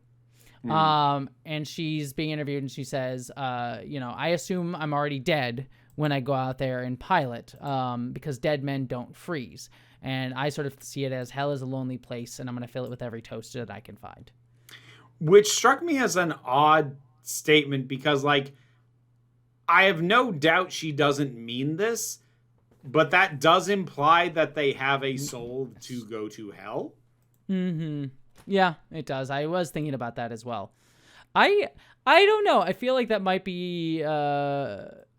And she's being interviewed, and she says, I assume I'm already dead when I go out there and pilot, because dead men don't freeze. And I sort of see it as hell is a lonely place, and I'm going to fill it with every toaster that I can find. Which struck me as an odd statement because, I have no doubt she doesn't mean this, but that does imply that they have a soul to go to hell. Mm-hmm. Yeah, it does. I was thinking about that as well. I don't know. I feel like that might be...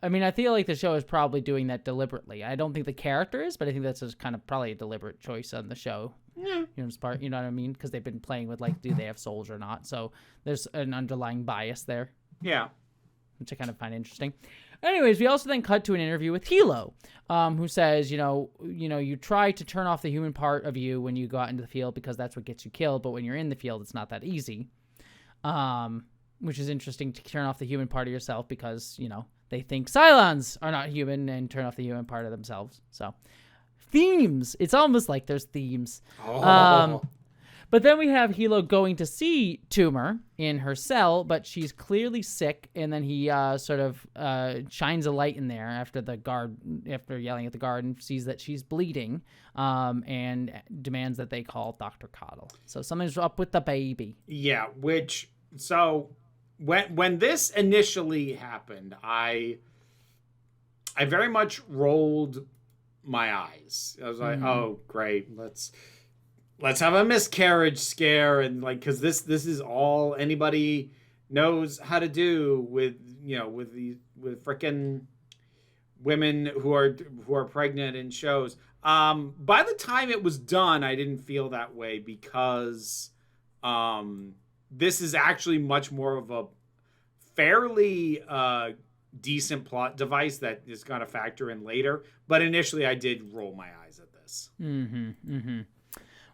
I feel like the show is probably doing that deliberately. I don't think the character is, but I think that's just kind of probably a deliberate choice on the show. Yeah. You know what I mean? Because they've been playing with, do they have souls or not? So there's an underlying bias there. Yeah. Which I kind of find interesting. Anyways, we also then cut to an interview with Hilo, who says, you try to turn off the human part of you when you go out into the field because that's what gets you killed. But when you're in the field, it's not that easy. Which is interesting to turn off the human part of yourself because, they think Cylons are not human and turn off the human part of themselves. So themes. It's almost like there's themes. Oh. But then we have Hilo going to see Toomer in her cell, but she's clearly sick. And then he sort of shines a light in there after yelling at the guard, and sees that she's bleeding, and demands that they call Dr. Coddle. So something's up with the baby. Yeah, so when this initially happened, I very much rolled my eyes. I was like, oh, great. Let's have a miscarriage scare. And cause this is all anybody knows how to do with frickin' women who are pregnant in shows. By the time it was done, I didn't feel that way because, this is actually much more of a fairly, decent plot device that is going to factor in later. But initially I did roll my eyes at this.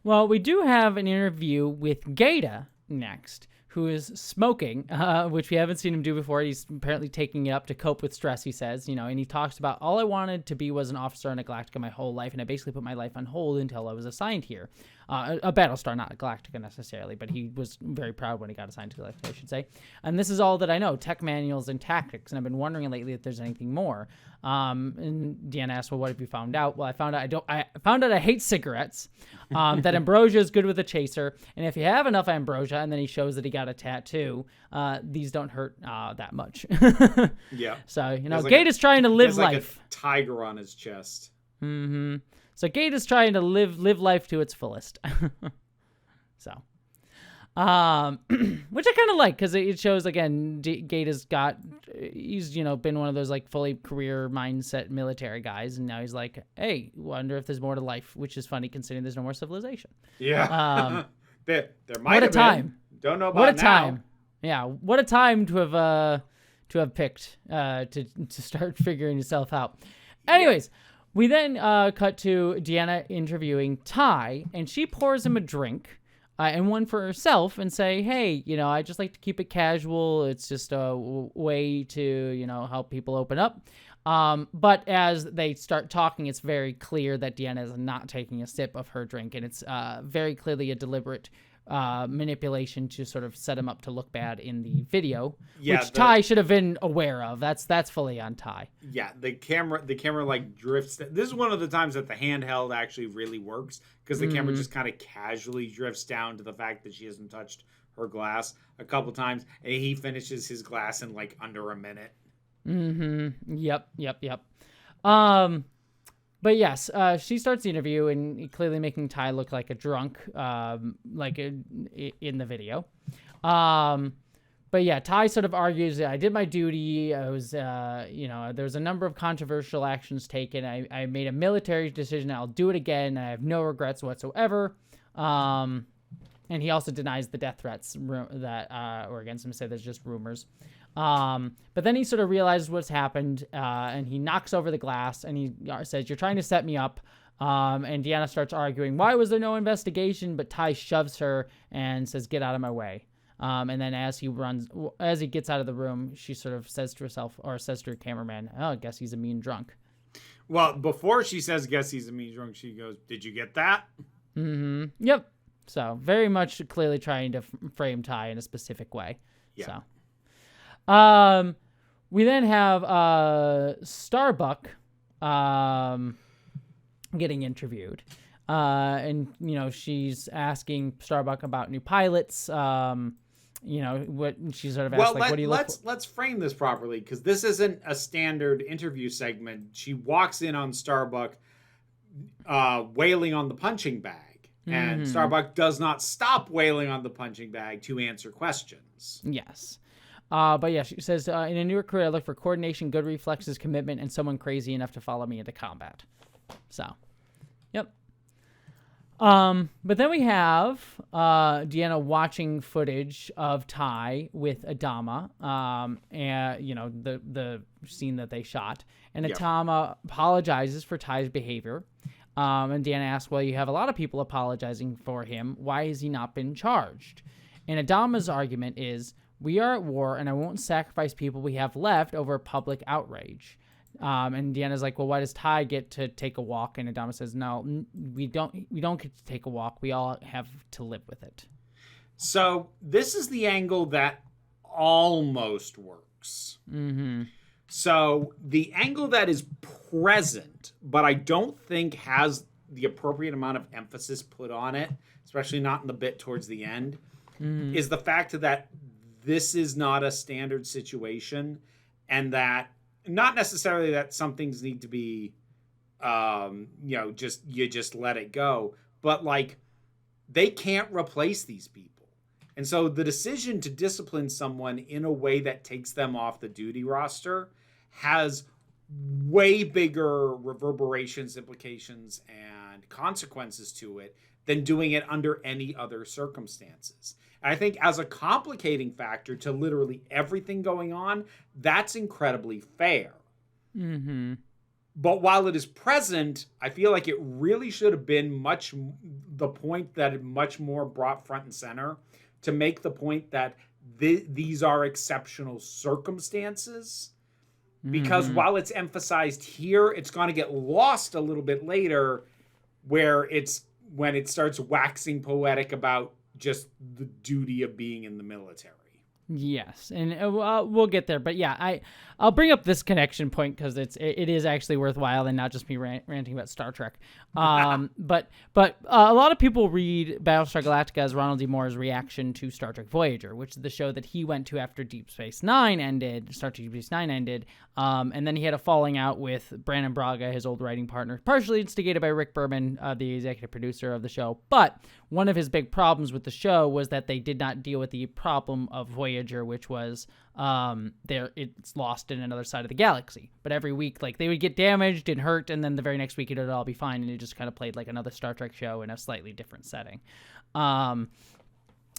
Well, we do have an interview with Gaeta next, who is smoking, which we haven't seen him do before. He's apparently taking it up to cope with stress, he says, and he talks about, all I wanted to be was an officer on a Galactica my whole life, and I basically put my life on hold until I was assigned here. A Battlestar, not a Galactica necessarily, but he was very proud when he got assigned to Galactica, I should say. And this is all that I know, tech manuals and tactics, and I've been wondering lately if there's anything more. And Deanna asked, well, what have you found out? Well, I found out I hate cigarettes, that ambrosia is good with a chaser, and if you have enough ambrosia, and then he shows that he got a tattoo, these don't hurt that much. Yeah. So, Gaeta's trying to live life. Like a tiger on his chest. Mm-hmm. So Gaeta's trying to live life to its fullest. So, which I kind of like, because it shows, again, Gaeta's he's been one of those fully career mindset military guys, and now he's like, hey, wonder if there's more to life, which is funny considering there's no more civilization. Yeah. there might have been. Don't know about what a now. Time. Yeah, what a time to have picked to start figuring yourself out. Anyways. Yeah. We then cut to Deanna interviewing Ty, and she pours him a drink, and one for herself, and say, hey, I just like to keep it casual. It's just a way to, help people open up. But as they start talking, it's very clear that Deanna is not taking a sip of her drink, and it's very clearly a deliberate manipulation to sort of set him up to look bad in the video, which Ty should have been aware of. That's fully on Ty. Yeah, the camera drifts. This is one of the times that the handheld actually really works, because the camera just kind of casually drifts down to the fact that she hasn't touched her glass a couple times, and he finishes his glass in under a minute. Mm-hmm. Yep. But yes, she starts the interview and clearly making Ty look like a drunk, like in the video. But yeah, Ty sort of argues that I did my duty. I was, there was a number of controversial actions taken. I made a military decision. I'll do it again. I have no regrets whatsoever. And he also denies the death threats that were against him. Said there's just rumors. But then he sort of realizes what's happened, and he knocks over the glass and he says, "You're trying to set me up." And Deanna starts arguing, "Why was there no investigation?" But Ty shoves her and says, "Get out of my way." And then as he gets out of the room, she sort of says to herself, or says to her cameraman, "Oh, I guess he's a mean drunk." Well, before she says, "Guess he's a mean drunk," she goes, "Did you get that?" Mm-hmm. Yep. So very much clearly trying to frame Ty in a specific way. Yeah. So, we then have Starbuck getting interviewed. And, she's asking Starbuck about new pilots. What she sort of asked, what do you look for? Let's frame this properly, because this isn't a standard interview segment. She walks in on Starbuck wailing on the punching bag. And Starbuck does not stop wailing on the punching bag to answer questions. Yes. But yeah, she says, in a new recruit, I look for coordination, good reflexes, commitment, and someone crazy enough to follow me into combat. So, yep. But then we have Deanna watching footage of Ty with Adama, and the scene that they shot. And Adama apologizes for Ty's behavior. And Deanna asks, "Well, you have a lot of people apologizing for him. Why has he not been charged?" And Adama's argument is, "We are at war, and I won't sacrifice people we have left over public outrage." And Deanna's like, "Well, why does Ty get to take a walk?" And Adama says, "No, we don't get to take a walk. We all have to live with it." So this is the angle that almost works. Mm-hmm. So the angle that is present, but I don't think has the appropriate amount of emphasis put on it, especially not in the bit towards the end, is the fact that this is not a standard situation, and that not necessarily that some things need to be, just let it go, but like they can't replace these people. And so the decision to discipline someone in a way that takes them off the duty roster has way bigger reverberations, implications, and consequences to it than doing it under any other circumstances. And I think as a complicating factor to literally everything going on, that's incredibly fair. Mm-hmm. But while it is present, I feel like it really should have been the point that it much more brought front and center to make the point that these are exceptional circumstances. Because while it's emphasized here, it's going to get lost a little bit later when it starts waxing poetic about just the duty of being in the military. Yes, and we'll get there. But yeah, I'll bring up this connection point because it is actually worthwhile and not just me ranting about Star Trek. But a lot of people read Battlestar Galactica as Ronald D. Moore's reaction to Star Trek Voyager, which is the show that he went to after Deep Space Nine ended. Star Trek Deep Space Nine ended, and then he had a falling out with Brandon Braga, his old writing partner, partially instigated by Rick Berman, the executive producer of the show. But one of his big problems with the show was that they did not deal with the problem of Voyager, which was it's lost in another side of the galaxy. But every week, like, they would get damaged and hurt, and then the very next week it would all be fine, and it just kind of played like another Star Trek show in a slightly different setting.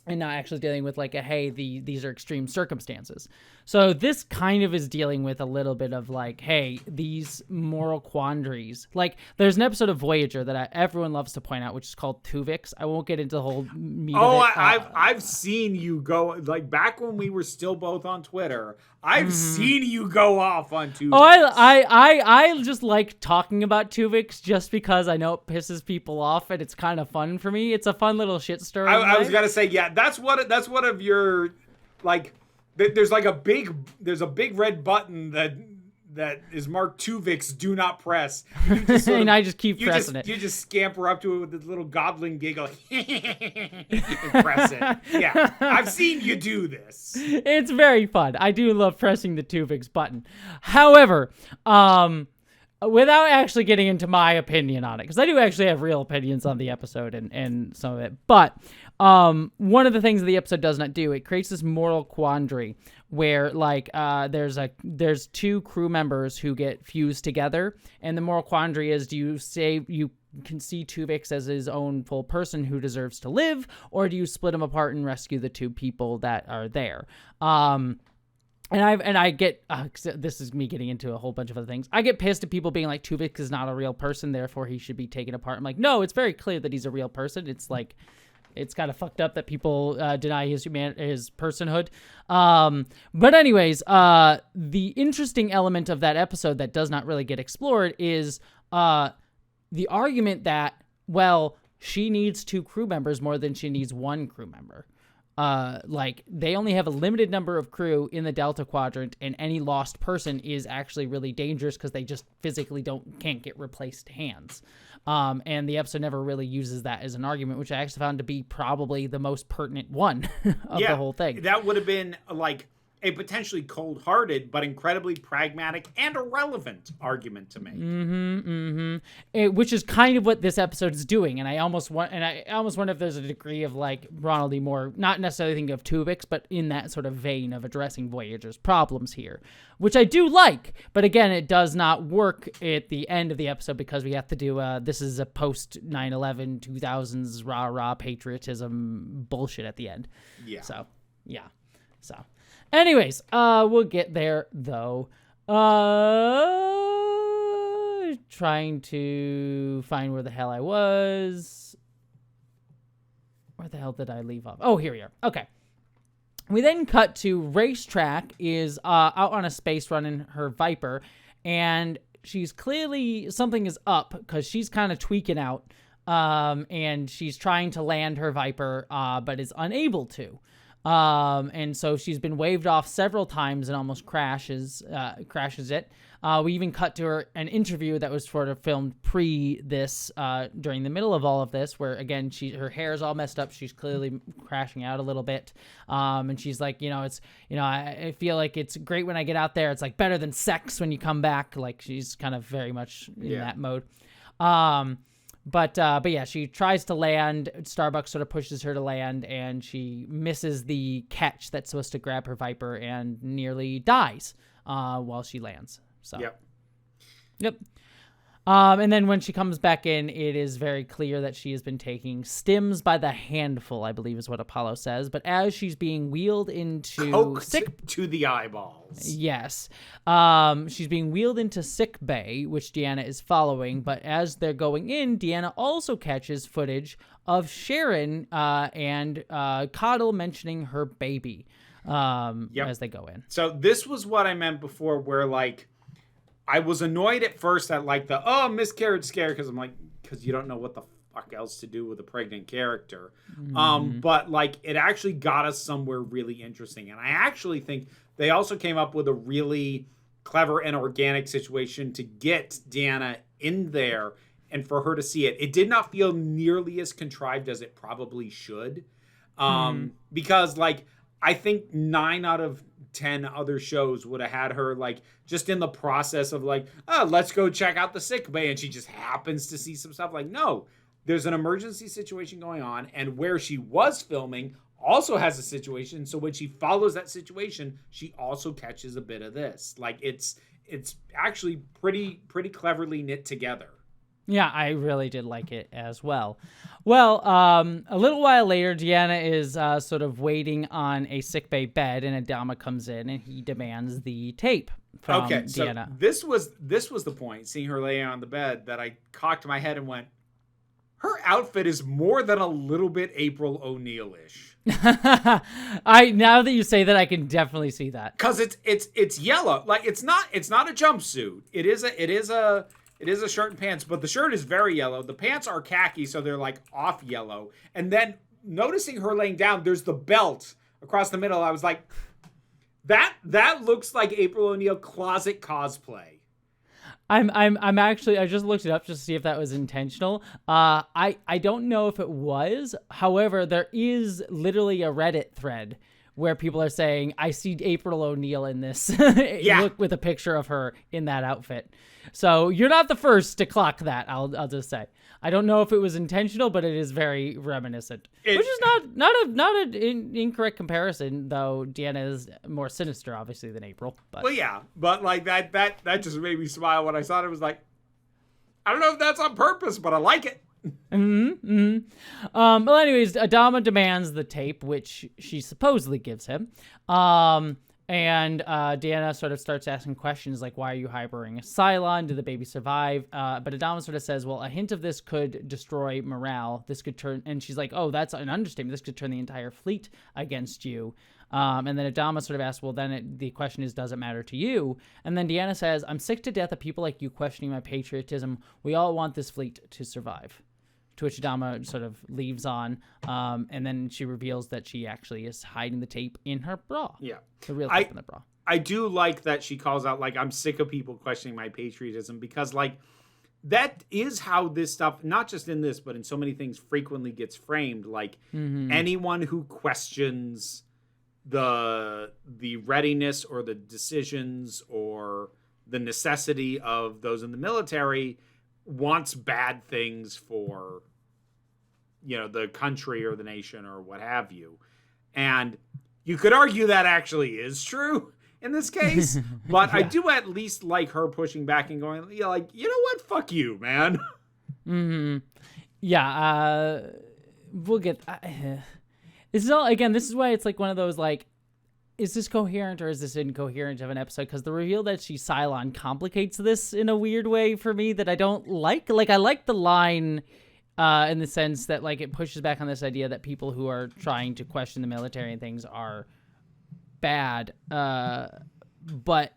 And not actually dealing with like these are extreme circumstances. So this kind of is dealing with a little bit of like, hey, these moral quandaries. Like there's an episode of Voyager that everyone loves to point out, which is called Tuvix. I won't get into the whole meat of it. I've seen you go, like back when we were still both on Twitter, I've seen you go off on Tuvix. Oh, I just like talking about Tuvix just because I know it pisses people off and it's kind of fun for me. It's a fun little shit story. I was gonna say, yeah, that's one of your, like, there's a big red button is marked Tuvix, do not press. And I just keep pressing it. You just scamper up to it with this little goblin giggle and press it. Yeah, I've seen you do this. It's very fun. I do love pressing the Tuvix button. However, without actually getting into my opinion on it, because I do actually have real opinions on the episode and some of it, but one of the things the episode does not do, it creates this moral quandary where like there's two crew members who get fused together, and the moral quandary is, do you say you can see Tuvix as his own full person who deserves to live, or do you split him apart and rescue the two people that are there? And I get, this is me getting into a whole bunch of other things. I get pissed at people being like, Tuvix is not a real person, therefore he should be taken apart. I'm like, no, it's very clear that he's a real person. It's like, it's kind of fucked up that people deny his personhood. But anyways, the interesting element of that episode that does not really get explored is the argument that, well, she needs two crew members more than she needs one crew member. Like they only have a limited number of crew in the Delta Quadrant, and any lost person is actually really dangerous because they just physically can't get replaced hands. And the episode never really uses that as an argument, which I actually found to be probably the most pertinent one of the whole thing. That would have been like a potentially cold-hearted but incredibly pragmatic and irrelevant argument to make. Which is kind of what this episode is doing, and I almost wonder if there's a degree of like Ronald D. Moore, not necessarily thinking of Tuvix, but in that sort of vein of addressing Voyager's problems here, which I do like. But again, it does not work at the end of the episode because we have to do this is a post 9/11 2000s rah patriotism bullshit at the end. Yeah. So. Anyways, we'll get there, though. Trying to find where the hell I was. Where the hell did I leave off? Oh, here we are. Okay. We then cut to Racetrack is out on a space run in her Viper, and she's clearly, something is up because she's kind of tweaking out, and she's trying to land her Viper, but is unable to. And so she's been waved off several times and almost crashes it. We even cut to an interview that was sort of filmed pre this, during the middle of all of this, where again, her hair is all messed up. She's clearly crashing out a little bit. And she's like, I feel like it's great when I get out there. It's like better than sex when you come back. Like she's kind of very much in that mode. But yeah, she tries to land. Starbucks sort of pushes her to land, and she misses the catch that's supposed to grab her Viper and nearly dies while she lands. So. Yep. And then when she comes back in, it is very clear that she has been taking stims by the handful, I believe is what Apollo says. But as she's being wheeled into to the eyeballs. Yes. She's being wheeled into sick bay, which Deanna is following. But as they're going in, Deanna also catches footage of Sharon and Coddle mentioning her baby as they go in. So this was what I meant before, where like, I was annoyed at first at like the miscarriage scare because you don't know what the fuck else to do with a pregnant character. But like it actually got us somewhere really interesting, and I actually think they also came up with a really clever and organic situation to get Deanna in there and for her to see it. It did not feel nearly as contrived as it probably should, because like I think 9 out of 10 other shows would have had her like just in the process of like, oh, let's go check out the sick bay, and she just happens to see some stuff. Like, no, there's an emergency situation going on, and where she was filming also has a situation. So when she follows that situation, she also catches a bit of this. Like it's actually pretty cleverly knit together. Yeah, I really did like it as well. Well, a little while later, Deanna is sort of waiting on a sickbay bed, and Adama comes in, and he demands the tape from Deanna. So this was the point, seeing her laying on the bed, that I cocked my head and went, her outfit is more than a little bit April O'Neil-ish. Now that you say that, I can definitely see that. Because it's yellow. Like it's not a jumpsuit. It is a shirt and pants, but the shirt is very yellow. The pants are khaki, so they're like off yellow. And then noticing her laying down, there's the belt across the middle. I was like, That looks like April O'Neil closet cosplay. I'm actually, I just looked it up just to see if that was intentional. I don't know if it was. However, there is literally a Reddit thread where people are saying, I see April O'Neil in this. Look, with a picture of her in that outfit. So you're not the first to clock that. I'll just say. I don't know if it was intentional, but it is very reminiscent, which is not an incorrect comparison. Though Deanna is more sinister, obviously, than April. But. Well, yeah, but like that just made me smile when I saw it. It was like, I don't know if that's on purpose, but I like it. Well, anyways, Adama demands the tape, which she supposedly gives him. And Deanna sort of starts asking questions like, why are you harboring a Cylon? Did the baby survive? But Adama sort of says, well, a hint of this could destroy morale. This could turn, and she's like, oh, that's an understatement. This could turn the entire fleet against you. And then Adama sort of asks, well, then the question is, does it matter to you? And then Deanna says, I'm sick to death of people like you questioning my patriotism. We all want this fleet to survive. To which Adama sort of leaves on, and then she reveals that she actually is hiding the tape in her bra. Yeah. The real tape in the bra. I do like that she calls out, like, I'm sick of people questioning my patriotism, because, like, that is how this stuff, not just in this, but in so many things, frequently gets framed. Like, anyone who questions the readiness or the decisions or the necessity of those in the military wants bad things for, the country or the nation or what have you. And you could argue that actually is true in this case, but yeah. I do at least like her pushing back and going, like, you know what? Fuck you, man. Yeah. We'll get, this is all, again, this is why it's like one of those, like, is this coherent or is this incoherent of an episode? Because the reveal that she's Cylon complicates this in a weird way for me that I don't like. Like, I like the line in the sense that, like, it pushes back on this idea that people who are trying to question the military and things are bad. But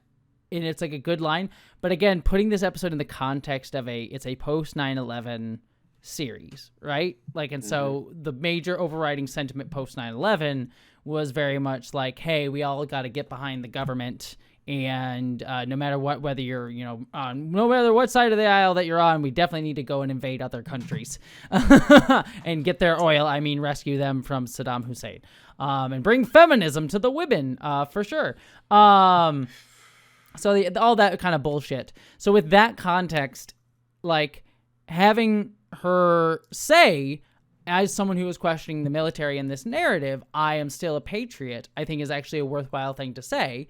it's like a good line. But again, putting this episode in the context of it's a post 9/11 series, right? Like, and so the major overriding sentiment post 9/11 was very much like, hey, we all got to get behind the government, and no matter what, whether you're, on no matter what side of the aisle that you're on, we definitely need to go and invade other countries and get their oil. I mean, rescue them from Saddam Hussein, and bring feminism to the women, for sure. So all that kind of bullshit. So with that context, like, having her say, as someone who is questioning the military in this narrative, I am still a patriot, I think is actually a worthwhile thing to say.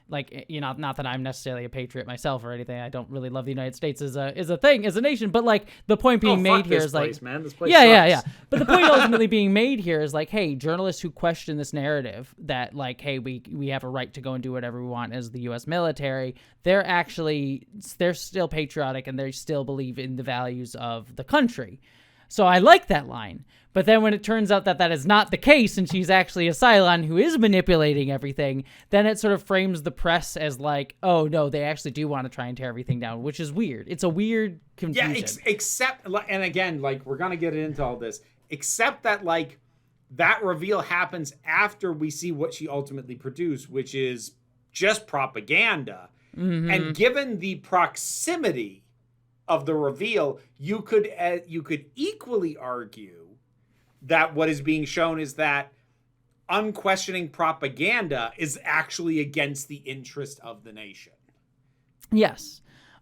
Like, not that I'm necessarily a patriot myself or anything. I don't really love the United States as a thing, as a nation. But, like, the point being made here is, like, man. This place yeah. But the point ultimately being made here is, like, hey, journalists who question this narrative that, like, hey, we have a right to go and do whatever we want as the U.S. military, they're still patriotic and they still believe in the values of the country. So I like that line. But then when it turns out that is not the case and she's actually a Cylon who is manipulating everything, then it sort of frames the press as like, oh, no, they actually do want to try and tear everything down, which is weird. It's a weird confusion. Yeah, except, and again, like, we're going to get into all this, except that, like, that reveal happens after we see what she ultimately produced, which is just propaganda. And given the proximity of the reveal, you could equally argue that what is being shown is that unquestioning propaganda is actually against the interest of the nation. Yes.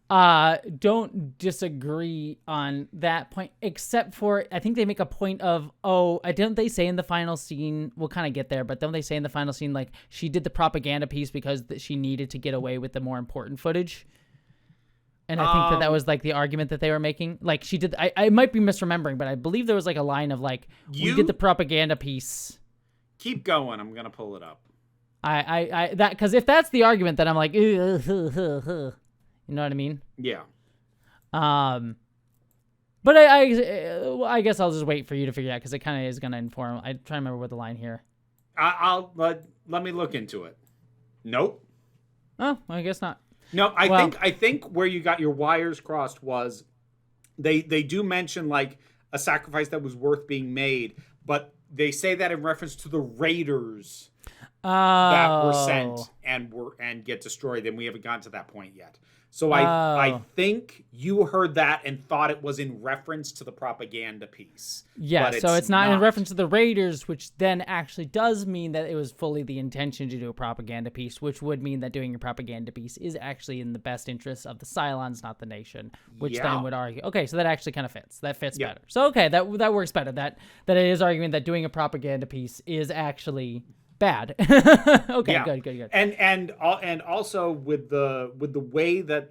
Don't disagree on that point, except for, I think they make a point of, don't they say in the final scene, we'll kind of get there, but don't they say in the final scene, like, she did the propaganda piece because she needed to get away with the more important footage? And I think that was, like, the argument that they were making. Like, she did, I might be misremembering, but I believe there was, like, a line of, like, we did the propaganda piece. Keep going. I'm going to pull it up. Because if that's the argument, then I'm like, you know what I mean? Yeah. But I guess I'll just wait for you to figure it out, because it kind of is going to inform. I'm trying to remember what the line here. Let me look into it. Nope. Oh, I guess not. No, I think where you got your wires crossed was they do mention, like, a sacrifice that was worth being made, but they say that in reference to the Raiders that were sent and get destroyed, and we haven't gotten to that point yet. So I think you heard that and thought it was in reference to the propaganda piece. Yeah, so it's not in reference to the Raiders, which then actually does mean that it was fully the intention to do a propaganda piece, which would mean that doing a propaganda piece is actually in the best interest of the Cylons, not the nation, which then would argue. Okay, so that actually kind of fits. That fits better. So okay, that works better. That it is arguing that doing a propaganda piece is actually bad. Okay, good. And also with the way that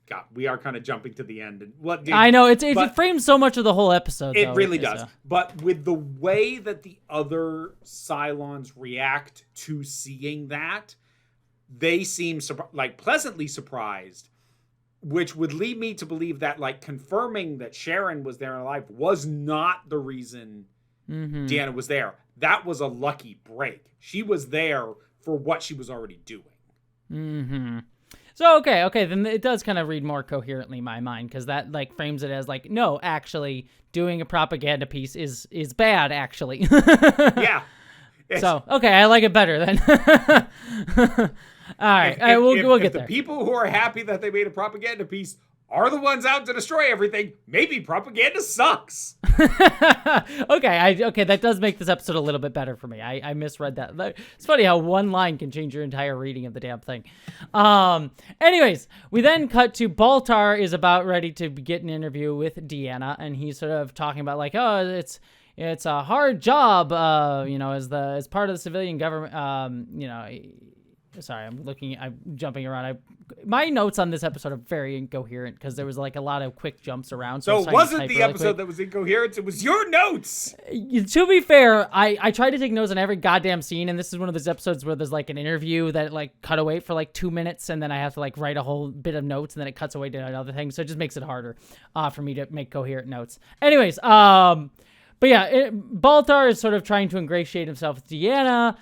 God, we are kind of jumping to the end. And I know it frames so much of the whole episode. It really does. But with the way that the other Cylons react to seeing that, they seem pleasantly surprised, which would lead me to believe that confirming that Sharon was there and alive was not the reason Deanna was there. That was a lucky break. She was there for what she was already doing. So, okay, then it does kind of read more coherently in my mind, because that frames it as no, actually, doing a propaganda piece is bad, actually. Yeah. So, okay, I like it better then. All right, we'll get there. The people who are happy that they made a propaganda piece are the ones out to destroy everything, maybe propaganda sucks. Okay, that does make this episode a little bit better for me. I misread that. It's funny how one line can change your entire reading of the damn thing. Anyways, we then cut to Baltar is about ready to get an interview with Deanna, and he's sort of talking about it's a hard job, as part of the civilian government, Sorry, I'm jumping around. My notes on this episode are very incoherent because there was a lot of quick jumps around. So it wasn't the episode that was incoherent, it was your notes. To be fair, I tried to take notes on every goddamn scene, and this is one of those episodes where there's an interview that cut away for 2 minutes, and then I have to write a whole bit of notes, and then it cuts away to another thing, so it just makes it harder for me to make coherent notes. Anyways, but yeah, Baltar is sort of trying to ingratiate himself with Deanna,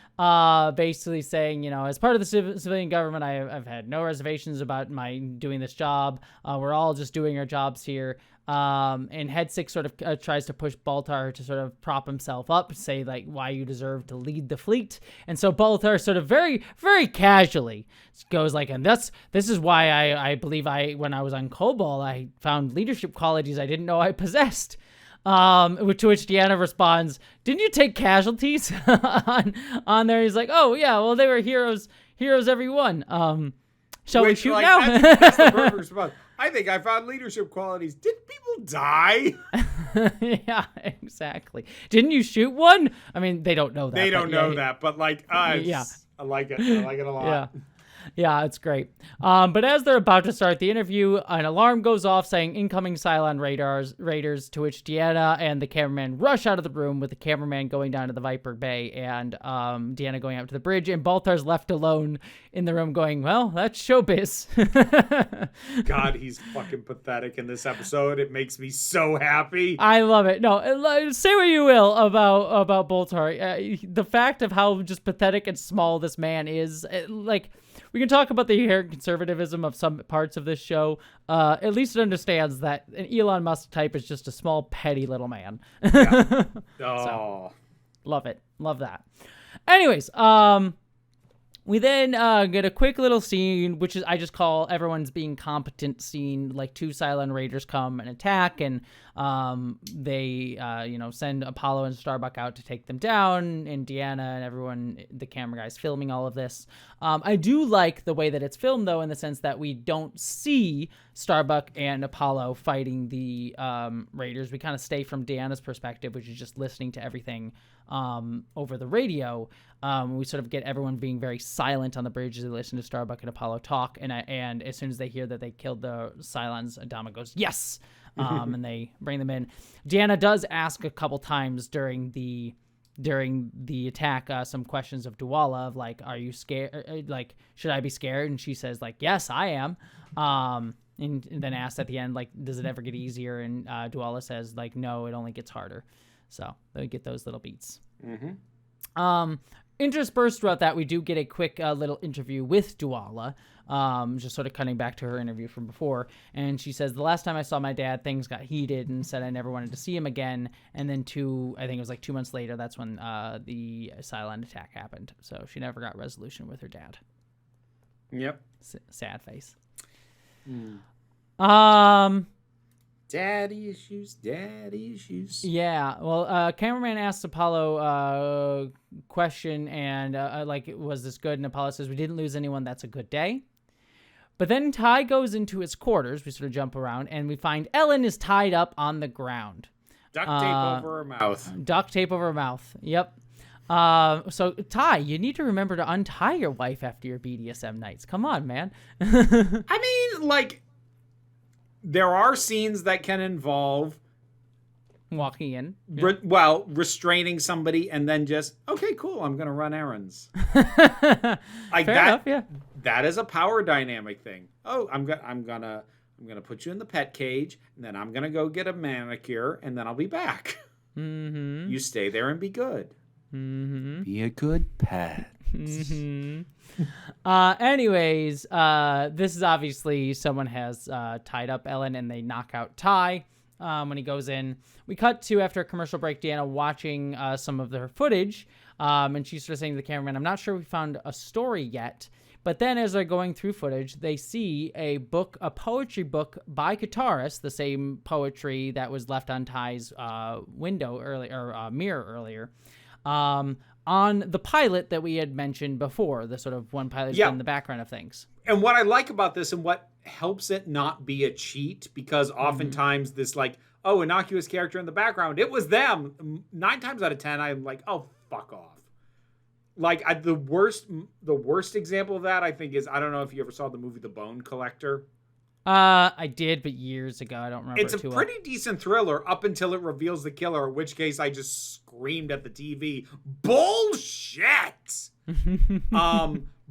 basically saying, as part of the civilian government, I've had no reservations about my doing this job. We're all just doing our jobs here. And Head 6 sort of tries to push Baltar to sort of prop himself up, say why you deserve to lead the fleet. And so Baltar sort of very, very casually goes and this is why I believe when I was on Kobol, I found leadership qualities I didn't know I possessed. To which Deanna responds, "Didn't you take casualties on there?" He's like, "Oh yeah, well they were heroes every one. Shall we shoot now?" That's the perfect response. I think I found leadership qualities. Did people die? Yeah, exactly. Didn't you shoot one? I mean, they don't know that. They don't know that, but yeah, I like it. I like it a lot. Yeah. Yeah, it's great. But as they're about to start the interview, an alarm goes off saying incoming Cylon raiders, to which Deanna and the cameraman rush out of the room, with the cameraman going down to the Viper Bay and Deanna going out to the bridge, and Baltar's left alone in the room going, well, that's showbiz. God, he's fucking pathetic in this episode. It makes me so happy. I love it. No, say what you will about Baltar. The fact of how just pathetic and small this man is, we can talk about the inherent conservatism of some parts of this show. At least it understands that an Elon Musk type is just a small, petty little man. Yeah. Oh. So, love it. Love that. Anyways, we then get a quick little scene, which is I just call everyone's being competent scene. Two Cylon raiders come and attack, and they send Apollo and Starbuck out to take them down, and Deanna and everyone, the camera guys, filming all of this. I do like the way that it's filmed, though, in the sense that we don't see Starbuck and Apollo fighting the raiders. We kind of stay from Deanna's perspective, which is just listening to everything over the radio. We sort of get everyone being very silent on the bridge as they listen to Starbuck and Apollo talk, and as soon as they hear that they killed the Cylons, Adama goes, yes! And they bring them in. Deanna does ask a couple times during the attack some questions of Duwala of are you scared? Should I be scared? And she says yes, I am. And then asks at the end does it ever get easier? And Duwala says no, it only gets harder. So they get those little beats. Mm-hmm. interspersed throughout that, we do get a quick little interview with Duala, just sort of cutting back to her interview from before. And she says, the last time I saw my dad, things got heated and said I never wanted to see him again. And then I think it was like 2 months later, that's when the silent attack happened. So she never got resolution with her dad. Yep. Sad face. Daddy issues. Yeah, well, cameraman asks Apollo a question, and was this good? And Apollo says, we didn't lose anyone. That's a good day. But then Ty goes into his quarters. We sort of jump around, and we find Ellen is tied up on the ground. Duct tape over her mouth. Duct tape over her mouth. Yep. So Ty, you need to remember to untie your wife after your BDSM nights. Come on, man. I mean, like, there are scenes that can involve walking in, restraining somebody and then just, okay, cool, I'm gonna run errands. Like fair enough, yeah. That is a power dynamic thing. Oh, I'm gonna put you in the pet cage, and then I'm gonna go get a manicure, and then I'll be back. You stay there and be good. Be a good pet. Anyways, this is obviously someone has tied up Ellen, and they knock out Ty when he goes in. We cut to, after a commercial break, Deanna watching some of their footage, and she's sort of saying to the cameraman, I'm not sure we found a story yet. But then as they're going through footage, they see a poetry book by Kataris, the same poetry that was left on Ty's mirror earlier, on the pilot that we had mentioned before, the sort of one pilot in the background of things. And what I like about this, and what helps it not be a cheat, because oftentimes this innocuous character in the background, it was them. 9 times out of 10, I'm like, oh, fuck off. Like, the worst example of that, I think, is, I don't know if you ever saw the movie The Bone Collector. I did, but years ago. I don't remember. It's a pretty decent thriller up until it reveals the killer, in which case I just screamed at the TV, bullshit!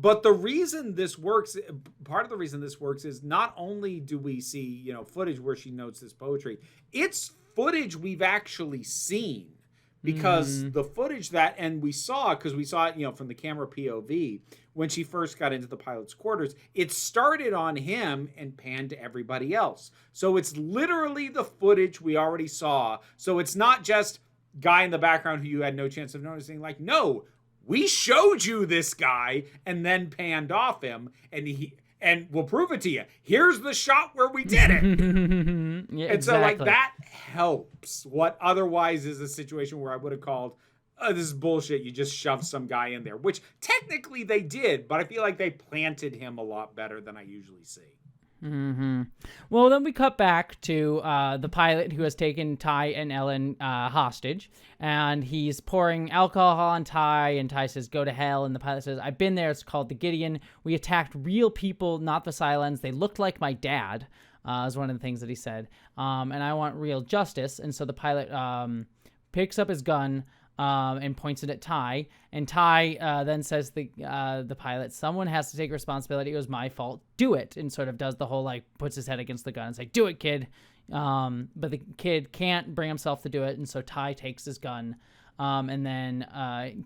But the reason this works, part of the reason this works is not only do we see, footage where she notes this poetry, it's footage we've actually seen. Because the footage we saw it, from the camera POV, when she first got into the pilot's quarters, it started on him and panned to everybody else. So it's literally the footage we already saw. So it's not just guy in the background who you had no chance of noticing. Like, no, we showed you this guy and then panned off him, and we'll prove it to you. Here's the shot where we did it. Yeah, and so, like, that helps what otherwise is a situation where I would have called, oh, this is bullshit. You just shoved some guy in there, which technically they did, but I feel like they planted him a lot better than I usually see. Well, then we cut back to the pilot who has taken Ty and Ellen hostage, and he's pouring alcohol on Ty, and Ty says, go to hell, and the pilot says, I've been there, it's called the Gideon. We attacked real people, not the Cylons. They looked like my dad, is one of the things that he said, and I want real justice. And so the pilot picks up his gun and points it at Ty, and Ty then says to the pilot, someone has to take responsibility. It was my fault. Do it. And sort of does the whole, puts his head against the gun and say, do it, kid. But the kid can't bring himself to do it, and so Ty takes his gun. And then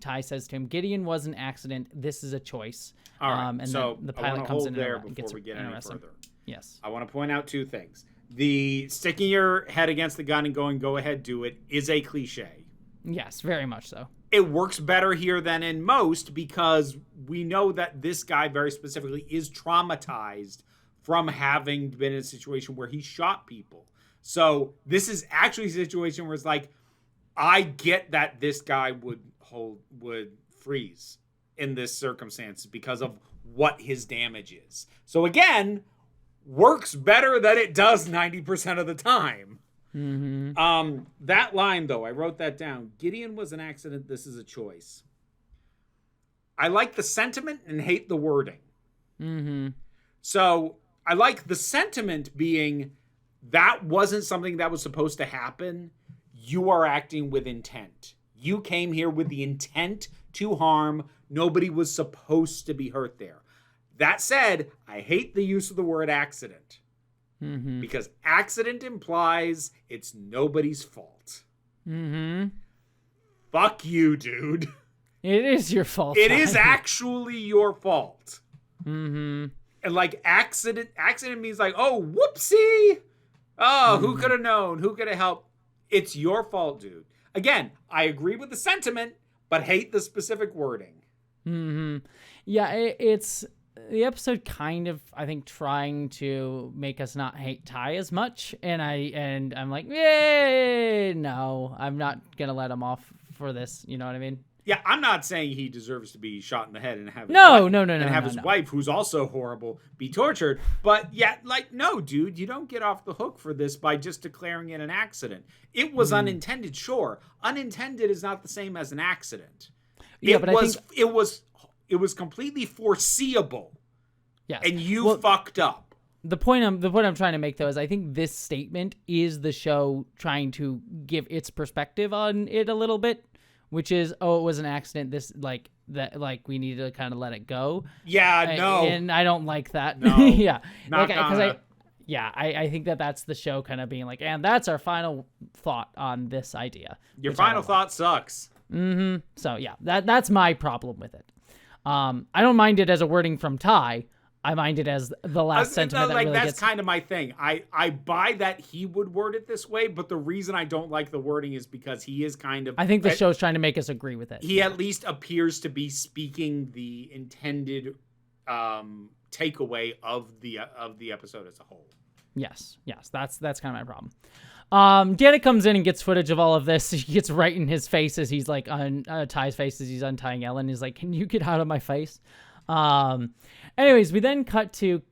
Ty says to him, Gideon was an accident. This is a choice. All right. And so the pilot comes in there and before we get any further. Yes. I want to point out 2 things. The sticking your head against the gun and going, go ahead, do it, is a cliche. Yes, very much so. It works better here than in most, because we know that this guy very specifically is traumatized from having been in a situation where he shot people. So this is actually a situation where it's like, I get that this guy would freeze in this circumstance because of what his damage is. So again, works better than it does 90% of the time. That line, though, I wrote that down. Gideon was an accident. This is a choice. I like the sentiment and hate the wording. So I like the sentiment being that wasn't something that was supposed to happen. You are acting with intent. You came here with the intent to harm. Nobody was supposed to be hurt there. That said, I hate the use of the word accident. Because accident implies it's nobody's fault. Fuck you, dude. It is your fault. It is actually your fault. Mm-hmm. And like accident means like, oh, whoopsie. Oh, who could have known? Who could have helped? It's your fault, dude. Again, I agree with the sentiment, but hate the specific wording. Mm-hmm. Yeah, it's the episode kind of, I think, trying to make us not hate Ty as much, and I'm like, yay, no, I'm not gonna let him off for this. You know what I mean? Yeah, I'm not saying he deserves to be shot in the head and have his wife, who's also horrible, be tortured. But yeah, like, no, dude, you don't get off the hook for this by just declaring it an accident. It was unintended, sure. Unintended is not the same as an accident. Yeah, It was completely foreseeable. Yes. And you fucked up. The point I'm trying to make, though, is I think this statement is the show trying to give its perspective on it a little bit. Which is, oh, it was an accident. We need to kind of let it go. Yeah, no. And I don't like that. No. Yeah. I think that's the show kind of being like, and that's our final thought on this idea. Your final thought sucks. Mm-hmm. So, yeah, that's my problem with it. I don't mind it as a wording from Ty. I mind it as the last sentiment that really that's kind of my thing. I buy that he would word it this way, but the reason I don't like the wording is because he is kind of... I think the show's trying to make us agree with it. He at least appears to be speaking the intended takeaway of the episode as a whole. Yes, that's kind of my problem. Deanna comes in and gets footage of all of this. She gets right in his face as he's like on Ty's face as he's untying Ellen. He's like, "Can you get out of my face?" Anyways, we then cut to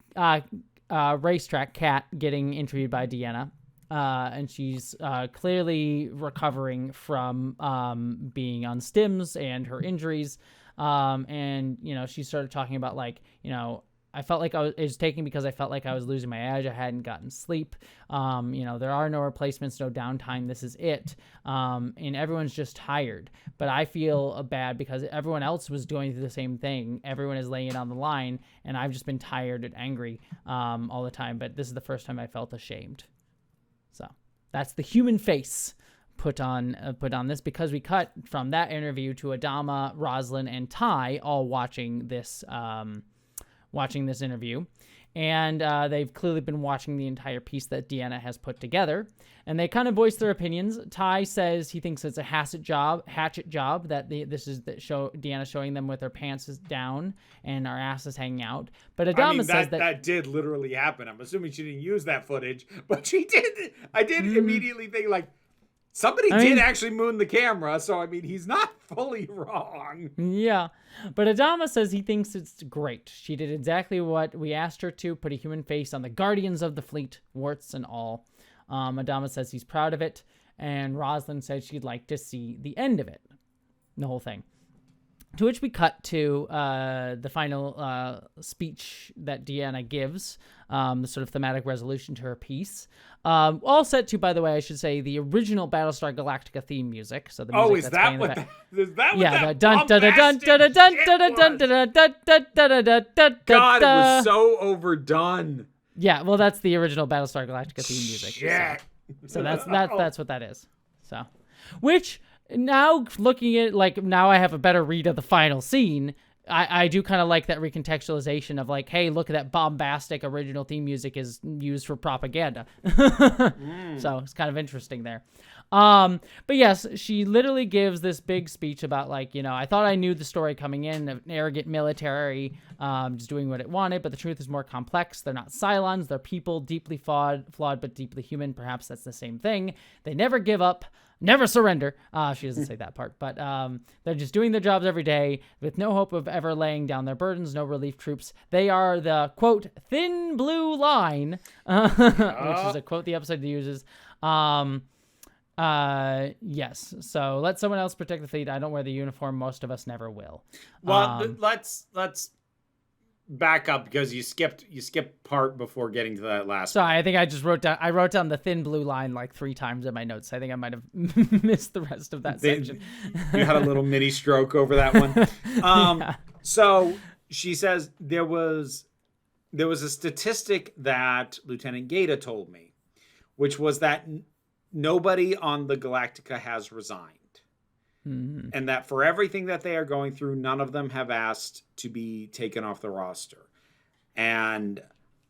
racetrack Kat getting interviewed by Deanna, and she's clearly recovering from being on stims and her injuries. And she started talking about I felt like it was taking because I felt like I was losing my edge. I hadn't gotten sleep. There are no replacements, no downtime. This is it. And everyone's just tired. But I feel bad because everyone else was doing the same thing. Everyone is laying it on the line, and I've just been tired and angry all the time. But this is the first time I felt ashamed. So that's the human face put on this, because we cut from that interview to Adama, Roslyn, and Ty all watching this interview, and they've clearly been watching the entire piece that Deanna has put together, and they kind of voice their opinions. Ty says he thinks it's a hatchet job that Deanna showing them with her pants is down and our asses hanging out. But Adama says that did literally happen. I'm assuming she didn't use that footage, but she did. I did immediately think like, somebody did actually moon the camera, so I mean, he's not fully wrong. Yeah, but Adama says he thinks it's great. She did exactly what we asked her to, put a human face on the Guardians of the Fleet, warts and all. Adama says he's proud of it, and Roslyn said she'd like to see the end of it, the whole thing. To which we cut to the final speech that Deanna gives, the sort of thematic resolution to her piece. All set to, by the way, I should say, the original Battlestar Galactica theme music. So the music is that what that dun dun dun dun dun dun dun dun dun dun. God, it was so overdone. Yeah, well, that's the original Battlestar Galactica theme music. Shit. So that's what that is. So, which. Now, looking at, now I have a better read of the final scene, I do kind of like that recontextualization of, hey, look at that bombastic original theme music is used for propaganda. So it's kind of interesting there. But yes, she literally gives this big speech about, I thought I knew the story coming in, of an arrogant military just doing what it wanted, but the truth is more complex. They're not Cylons. They're people, deeply flawed, but deeply human. Perhaps that's the same thing. They never give up. Never surrender. She doesn't say that part, but they're just doing their jobs every day with no hope of ever laying down their burdens, no relief troops. They are the, quote, thin blue line, which is a quote the episode uses. Yes. So let someone else protect the fleet. I don't wear the uniform. Most of us never will. Well, let's back up because you skipped part before getting to that last. Sorry, I think I just wrote down the thin blue line 3 times in my notes. I think I might have missed the rest of that section. You had a little mini stroke over that one. Yeah. So she says there was a statistic that Lieutenant Gaeta told me, which was that nobody on the Galactica has resigned. And that for everything that they are going through, none of them have asked to be taken off the roster. And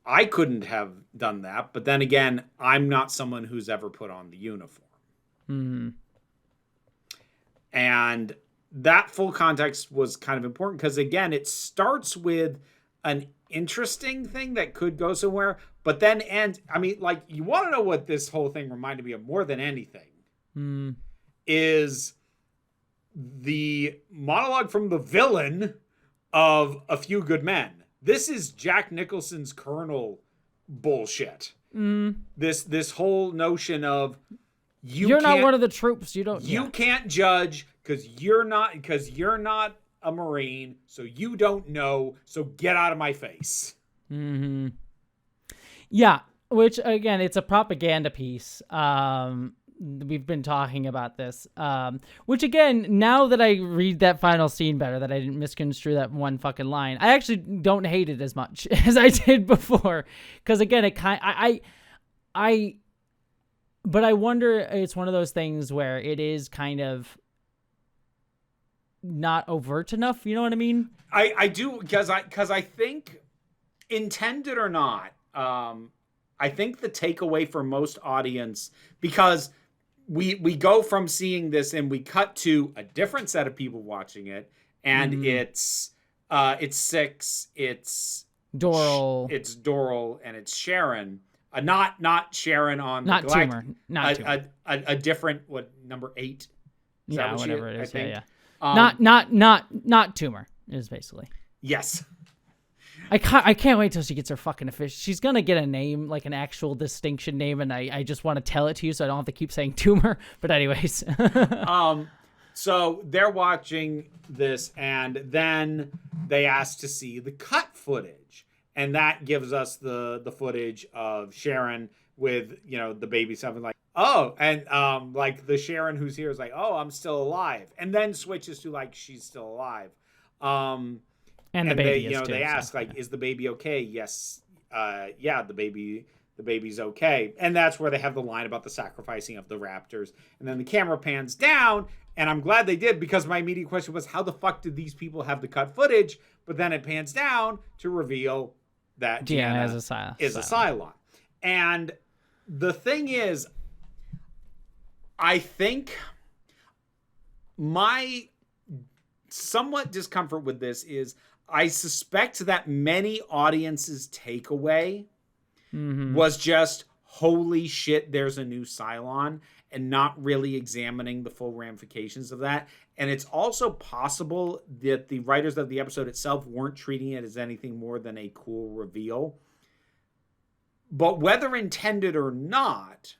I couldn't have done that. But then again, I'm not someone who's ever put on the uniform. And that full context was kind of important because, again, it starts with an interesting thing that could go somewhere, but then ends. I mean, like, you want to know what this whole thing reminded me of more than anything is the monologue from the villain of A Few Good Men. This is Jack Nicholson's Colonel bullshit. This whole notion of you're not one of the troops. You can't judge because you're not a Marine, so you don't know. So get out of my face. Yeah, which again, it's a propaganda piece. We've been talking about this, which again, now that I read that final scene better, that I didn't misconstrue that one fucking line, I actually don't hate it as much as I did before. Because again, it but I wonder, it's one of those things where it is kind of not overt enough. You know what I mean? I do, because I think, intended or not, I think the takeaway for most audience, because we go from seeing this and we cut to a different set of people watching it, and it's Six, it's Doral, and it's Sharon. Not Sharon on not the Tumor, not Tumor. A different number 8. Is yeah, whatever it is. I think? Yeah. Not Tumor is basically. Yes. I can't wait till she gets her fucking official. She's gonna get a name, like an actual distinction name, and I just want to tell it to you so I don't have to keep saying Tumor. But anyways. So they're watching this, and then they ask to see the cut footage. And that gives us the footage of Sharon with, the baby stuff, and like, oh, and like the Sharon who's here is like, oh, I'm still alive, and then switches to like she's still alive. And the baby is too, they ask like, is the baby okay? Yes, yeah, the baby's okay, and that's where they have the line about the sacrificing of the raptors, and then the camera pans down, and I'm glad they did because my immediate question was, how the fuck did these people have the cut footage? But then it pans down to reveal that Deanna is a Cylon. And the thing is, I think my somewhat discomfort with this is I suspect that many audiences' takeaway was just, holy shit, there's a new Cylon, and not really examining the full ramifications of that. And it's also possible that the writers of the episode itself weren't treating it as anything more than a cool reveal. But whether intended or not,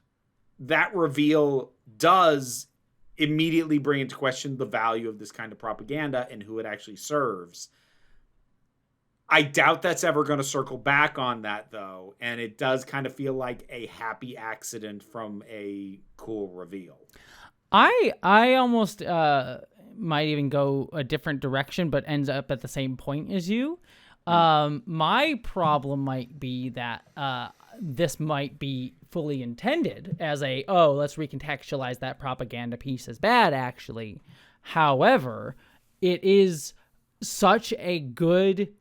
that reveal does immediately bring into question the value of this kind of propaganda and who it actually serves. I doubt that's ever going to circle back on that, though. And it does kind of feel like a happy accident from a cool reveal. I almost might even go a different direction, but ends up at the same point as you. My problem might be that this might be fully intended as let's recontextualize that propaganda piece as bad, actually. However, it is such a good...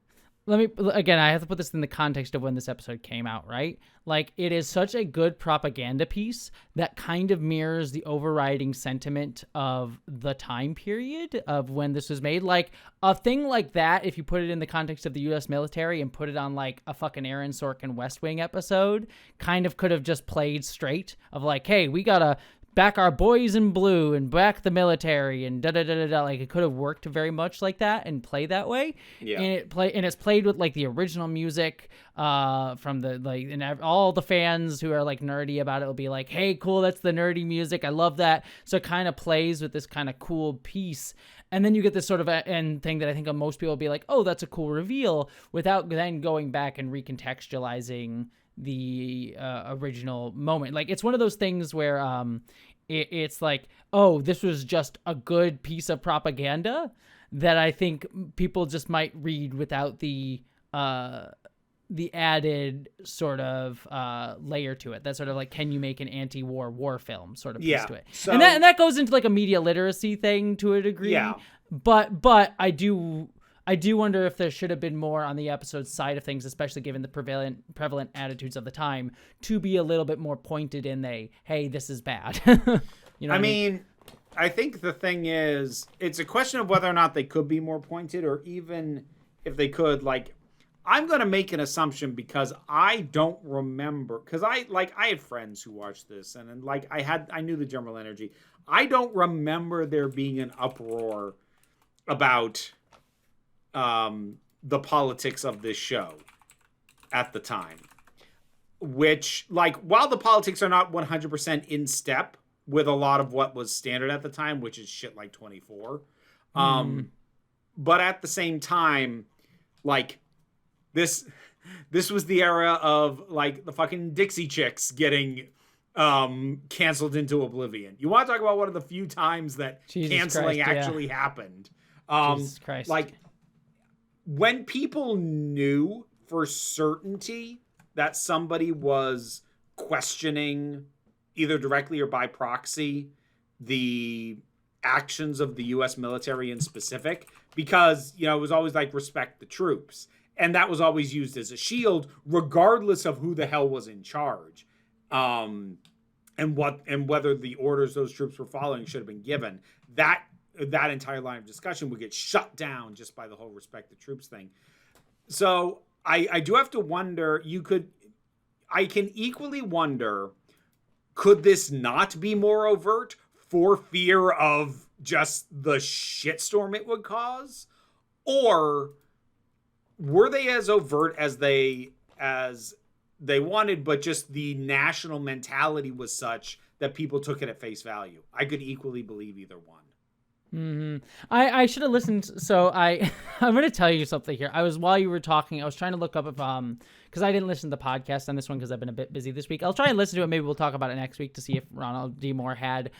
I have to put this in the context of when this episode came out, right? Like, it is such a good propaganda piece that kind of mirrors the overriding sentiment of the time period of when this was made. Like, a thing like that, if you put it in the context of the U.S. military and put it on, like, a fucking Aaron Sorkin West Wing episode, kind of could have just played straight of, like, hey, we gotta back our boys in blue and back the military and da-da-da-da-da. Like, it could have worked very much like that and play that way. Yeah. And it's played with, like, the original music from the, like, and all the fans who are, like, nerdy about it will be like, hey, cool, that's the nerdy music. I love that. So it kind of plays with this kind of cool piece. And then you get this sort of end thing that I think most people will be like, oh, that's a cool reveal, without then going back and recontextualizing the original moment. Like, it's one of those things where it's like, oh, this was just a good piece of propaganda that I think people just might read without the the added sort of layer to it. That's sort of like, can you make an anti-war war film sort of piece to it? So, and that goes into like a media literacy thing to a degree. Yeah. But I do wonder if there should have been more on the episode side of things, especially given the prevalent attitudes of the time, to be a little bit more pointed in hey, this is bad. You know what I mean? I think the thing is, it's a question of whether or not they could be more pointed, or even if they could, like, I'm going to make an assumption because I don't remember, because I had friends who watched this, and like I knew the general energy. I don't remember there being an uproar about the politics of this show at the time, which, like, while the politics are not 100% in step with a lot of what was standard at the time, which is shit like 24. But at the same time, like, this was the era of, like, the fucking Dixie Chicks getting canceled into oblivion. You want to talk about one of the few times that canceling actually happened. Jesus Christ. Like, when people knew for certainty that somebody was questioning, either directly or by proxy, the actions of the U.S. military in specific, because, you know, it was always like, respect the troops. And that was always used as a shield, regardless of who the hell was in charge. And whether the orders those troops were following should have been given. That entire line of discussion would get shut down just by the whole respect the troops thing. So I do have to wonder, I can equally wonder, could this not be more overt for fear of just the shitstorm it would cause? Or were they as overt as they wanted, but just the national mentality was such that people took it at face value? I could equally believe either one. Mm-hmm. I should have listened. So I'm going to tell you something here. While you were talking, I was trying to look up if, because I didn't listen to the podcast on this one because I've been a bit busy this week. I'll try and listen to it. Maybe we'll talk about it next week to see if Ronald D. Moore had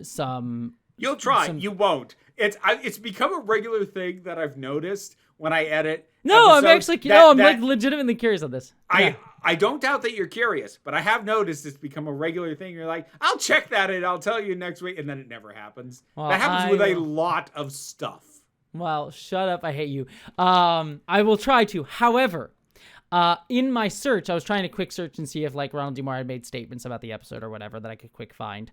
some. You'll try. You won't. It's become a regular thing that I've noticed when I edit. No, I'm actually like legitimately curious on this. I don't doubt that you're curious, but I have noticed it's become a regular thing. You're like, I'll check that and I'll tell you next week, and then it never happens. Well, that happens with a lot of stuff. Well, shut up. I hate you. I will try to. However, in my search, I was trying to quick search and see if, like, Ronald D. Moore had made statements about the episode or whatever that I could quick find.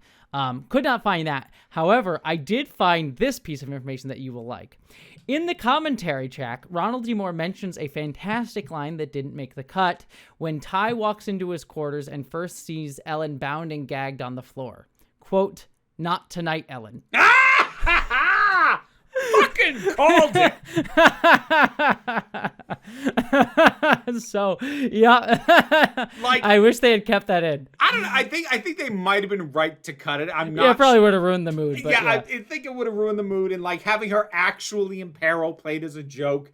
Could not find that. However, I did find this piece of information that you will like. In the commentary track, Ronald D. Moore mentions a fantastic line that didn't make the cut when Ty walks into his quarters and first sees Ellen bound and gagged on the floor. Quote, "Not tonight, Ellen." Fucking called it. So, yeah. Like, I wish they had kept that in. I don't know. I think they might have been right to cut it. I'm not. Yeah, it probably would have ruined the mood. But yeah. I think it would have ruined the mood, and, like, having her actually in peril played as a joke.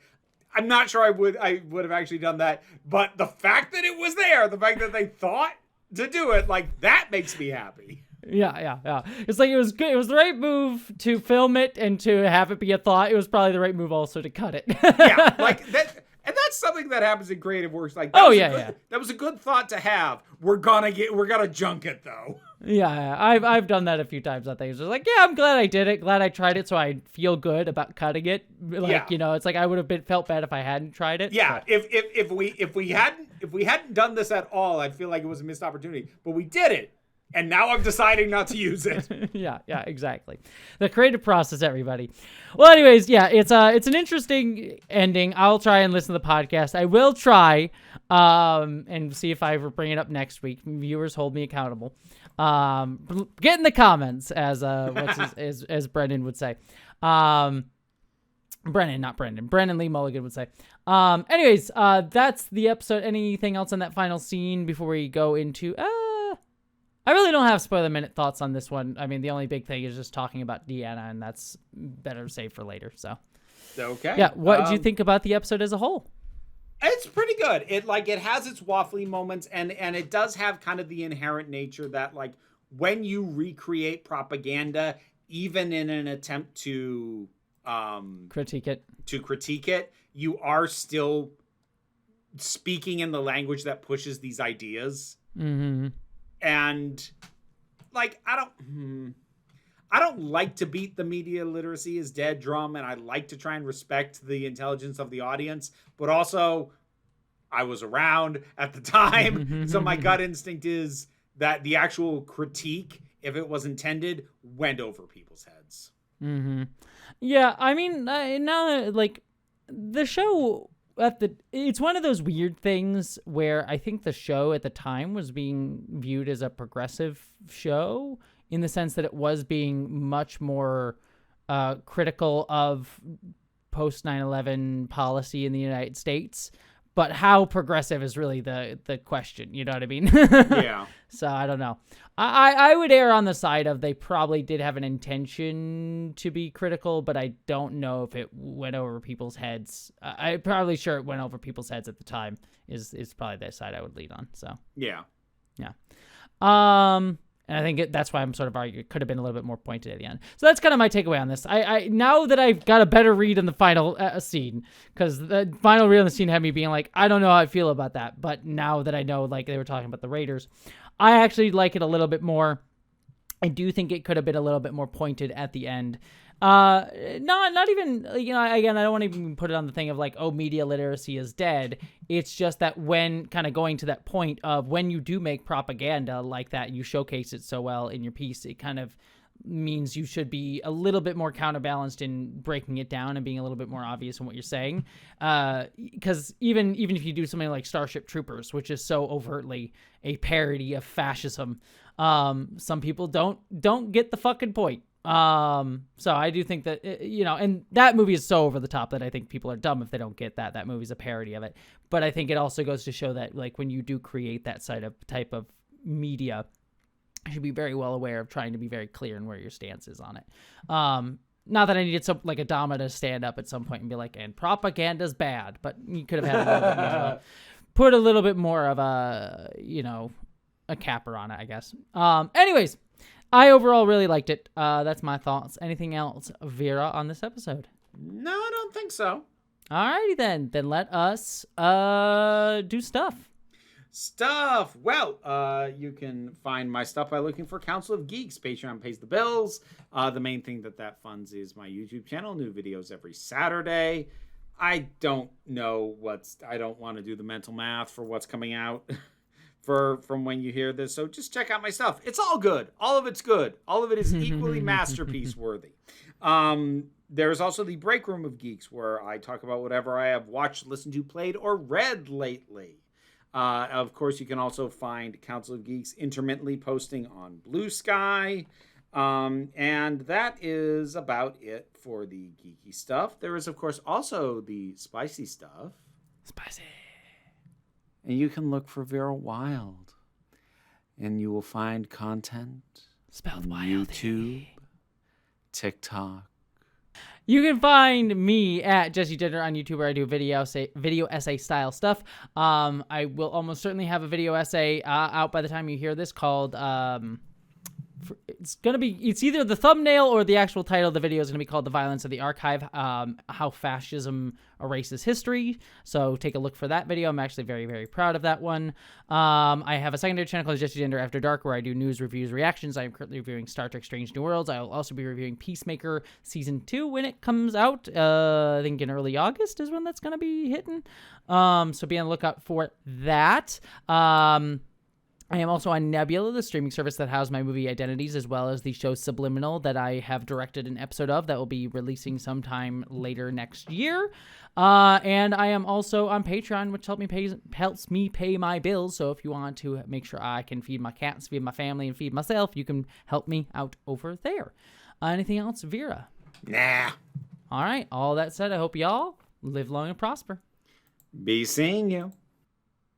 I'm not sure I would have actually done that. But the fact that it was there, the fact that they thought to do it, like, that makes me happy. Yeah. It's like, it was good. It was the right move to film it and to have it be a thought. It was probably the right move also to cut it. Yeah, like that. And that's something that happens in creative works. Like, that was a good thought to have. We're gonna junk it though. Yeah, I've done that a few times on things. It's like, yeah, I'm glad I did it. Glad I tried it, so I feel good about cutting it. Like, you know, it's like I would have felt bad if I hadn't tried it. Yeah, but if we hadn't done this at all, I'd feel like it was a missed opportunity. But we did it. And now I'm deciding not to use it. Yeah, exactly. The creative process, everybody. Well, anyways, yeah, it's an interesting ending. I'll try and listen to the podcast. I will try and see if I ever bring it up next week. Viewers, hold me accountable. Get in the comments, as as Brendan would say. Brennan, not Brendan. Brennan Lee Mulligan would say. Anyways, that's the episode. Anything else on that final scene before we go into... I really don't have spoiler-minute thoughts on this one. I mean, the only big thing is just talking about Deanna, and that's better to save for later. So, okay. Yeah, what did you think about the episode as a whole? It's pretty good. It has its waffly moments, and it does have kind of the inherent nature that, like, when you recreate propaganda, even in an attempt to critique it, you are still speaking in the language that pushes these ideas. Mm-hmm. And like, I don't like to beat the media literacy is dead drum, and I like to try and respect the intelligence of the audience, but also I was around at the time. So my gut instinct is that the actual critique, if it was intended, went over people's heads. Mm-hmm. Yeah, I mean, now, like, the show it's one of those weird things where I think the show at the time was being viewed as a progressive show in the sense that it was being much more critical of post 9/11 policy in the United States. But how progressive is really the question, you know what I mean? Yeah. So I don't know. I would err on the side of they probably did have an intention to be critical, but I don't know if it went over people's heads. I'm probably sure it went over people's heads at the time is probably the side I would lead on. So yeah. And I think that's why I'm sort of arguing it could have been a little bit more pointed at the end. So that's kind of my takeaway on this. I now that I've got a better read on the final scene, because the final read on the scene had me being like, I don't know how I feel about that. But now that I know, like, they were talking about the Raiders, I actually like it a little bit more. I do think it could have been a little bit more pointed at the end. Not even, again, I don't want to even put it on the thing of like, oh, media literacy is dead. It's just that when kind of going to that point of when you do make propaganda like that, you showcase it so well in your piece, it kind of means you should be a little bit more counterbalanced in breaking it down and being a little bit more obvious in what you're saying. Because even if you do something like Starship Troopers, which is so overtly a parody of fascism, some people don't get the fucking point. So I do think that, and that movie is so over the top that I think people are dumb if they don't get that. That movie's a parody of it. But I think it also goes to show that, like, when you do create that type of media, you should be very well aware of trying to be very clear in where your stance is on it. Not that I needed like a Dama to stand up at some point and be like, and propaganda's bad, but you could have had a little bit, put a little bit more of a capper on it, I guess. Anyways, I overall really liked it. That's my thoughts. Anything else, Vera, on this episode? No, I don't think so. Alrighty then. Then let us do stuff. Well, you can find my stuff by looking for Council of Geeks. Patreon pays the bills. The main thing that funds is my YouTube channel. New videos every Saturday. I don't know I don't want to do the mental math for what's coming out from when you hear this. So just check out my stuff. It's all good. All of it's good. All of it is equally masterpiece worthy. There's also the Break Room of Geeks, where I talk about whatever I have watched, listened to, played, or read lately. Of course, you can also find Council of Geeks intermittently posting on Blue Sky. And that is about it for the geeky stuff. There is, of course, also the spicy stuff. Spicy. And you can look for Vera Wild. And you will find content spelled on Wildy. YouTube, TikTok. You can find me at Jesse Gender on YouTube, where I do video essay style stuff. I will almost certainly have a video essay out by the time you hear this called it's either the thumbnail or the actual title of the video is going to be called The Violence of the Archive, How Fascism Erases History. So take a look for that video. I'm actually very, very proud of that one. I have a secondary channel called Jesse Gender After Dark, where I do news, reviews, reactions. I am currently reviewing Star Trek Strange New Worlds. I will also be reviewing Peacemaker Season 2 when it comes out. I think in early August is when that's going to be hitting. So be on the lookout for that. I am also on Nebula, the streaming service that houses my movie Identities, as well as the show Subliminal that I have directed an episode of that will be releasing sometime later next year. And I am also on Patreon, which helps me pay my bills. So if you want to make sure I can feed my cats, feed my family, and feed myself, you can help me out over there. Anything else, Vera? Nah. All right. All that said, I hope y'all live long and prosper. Be seeing you.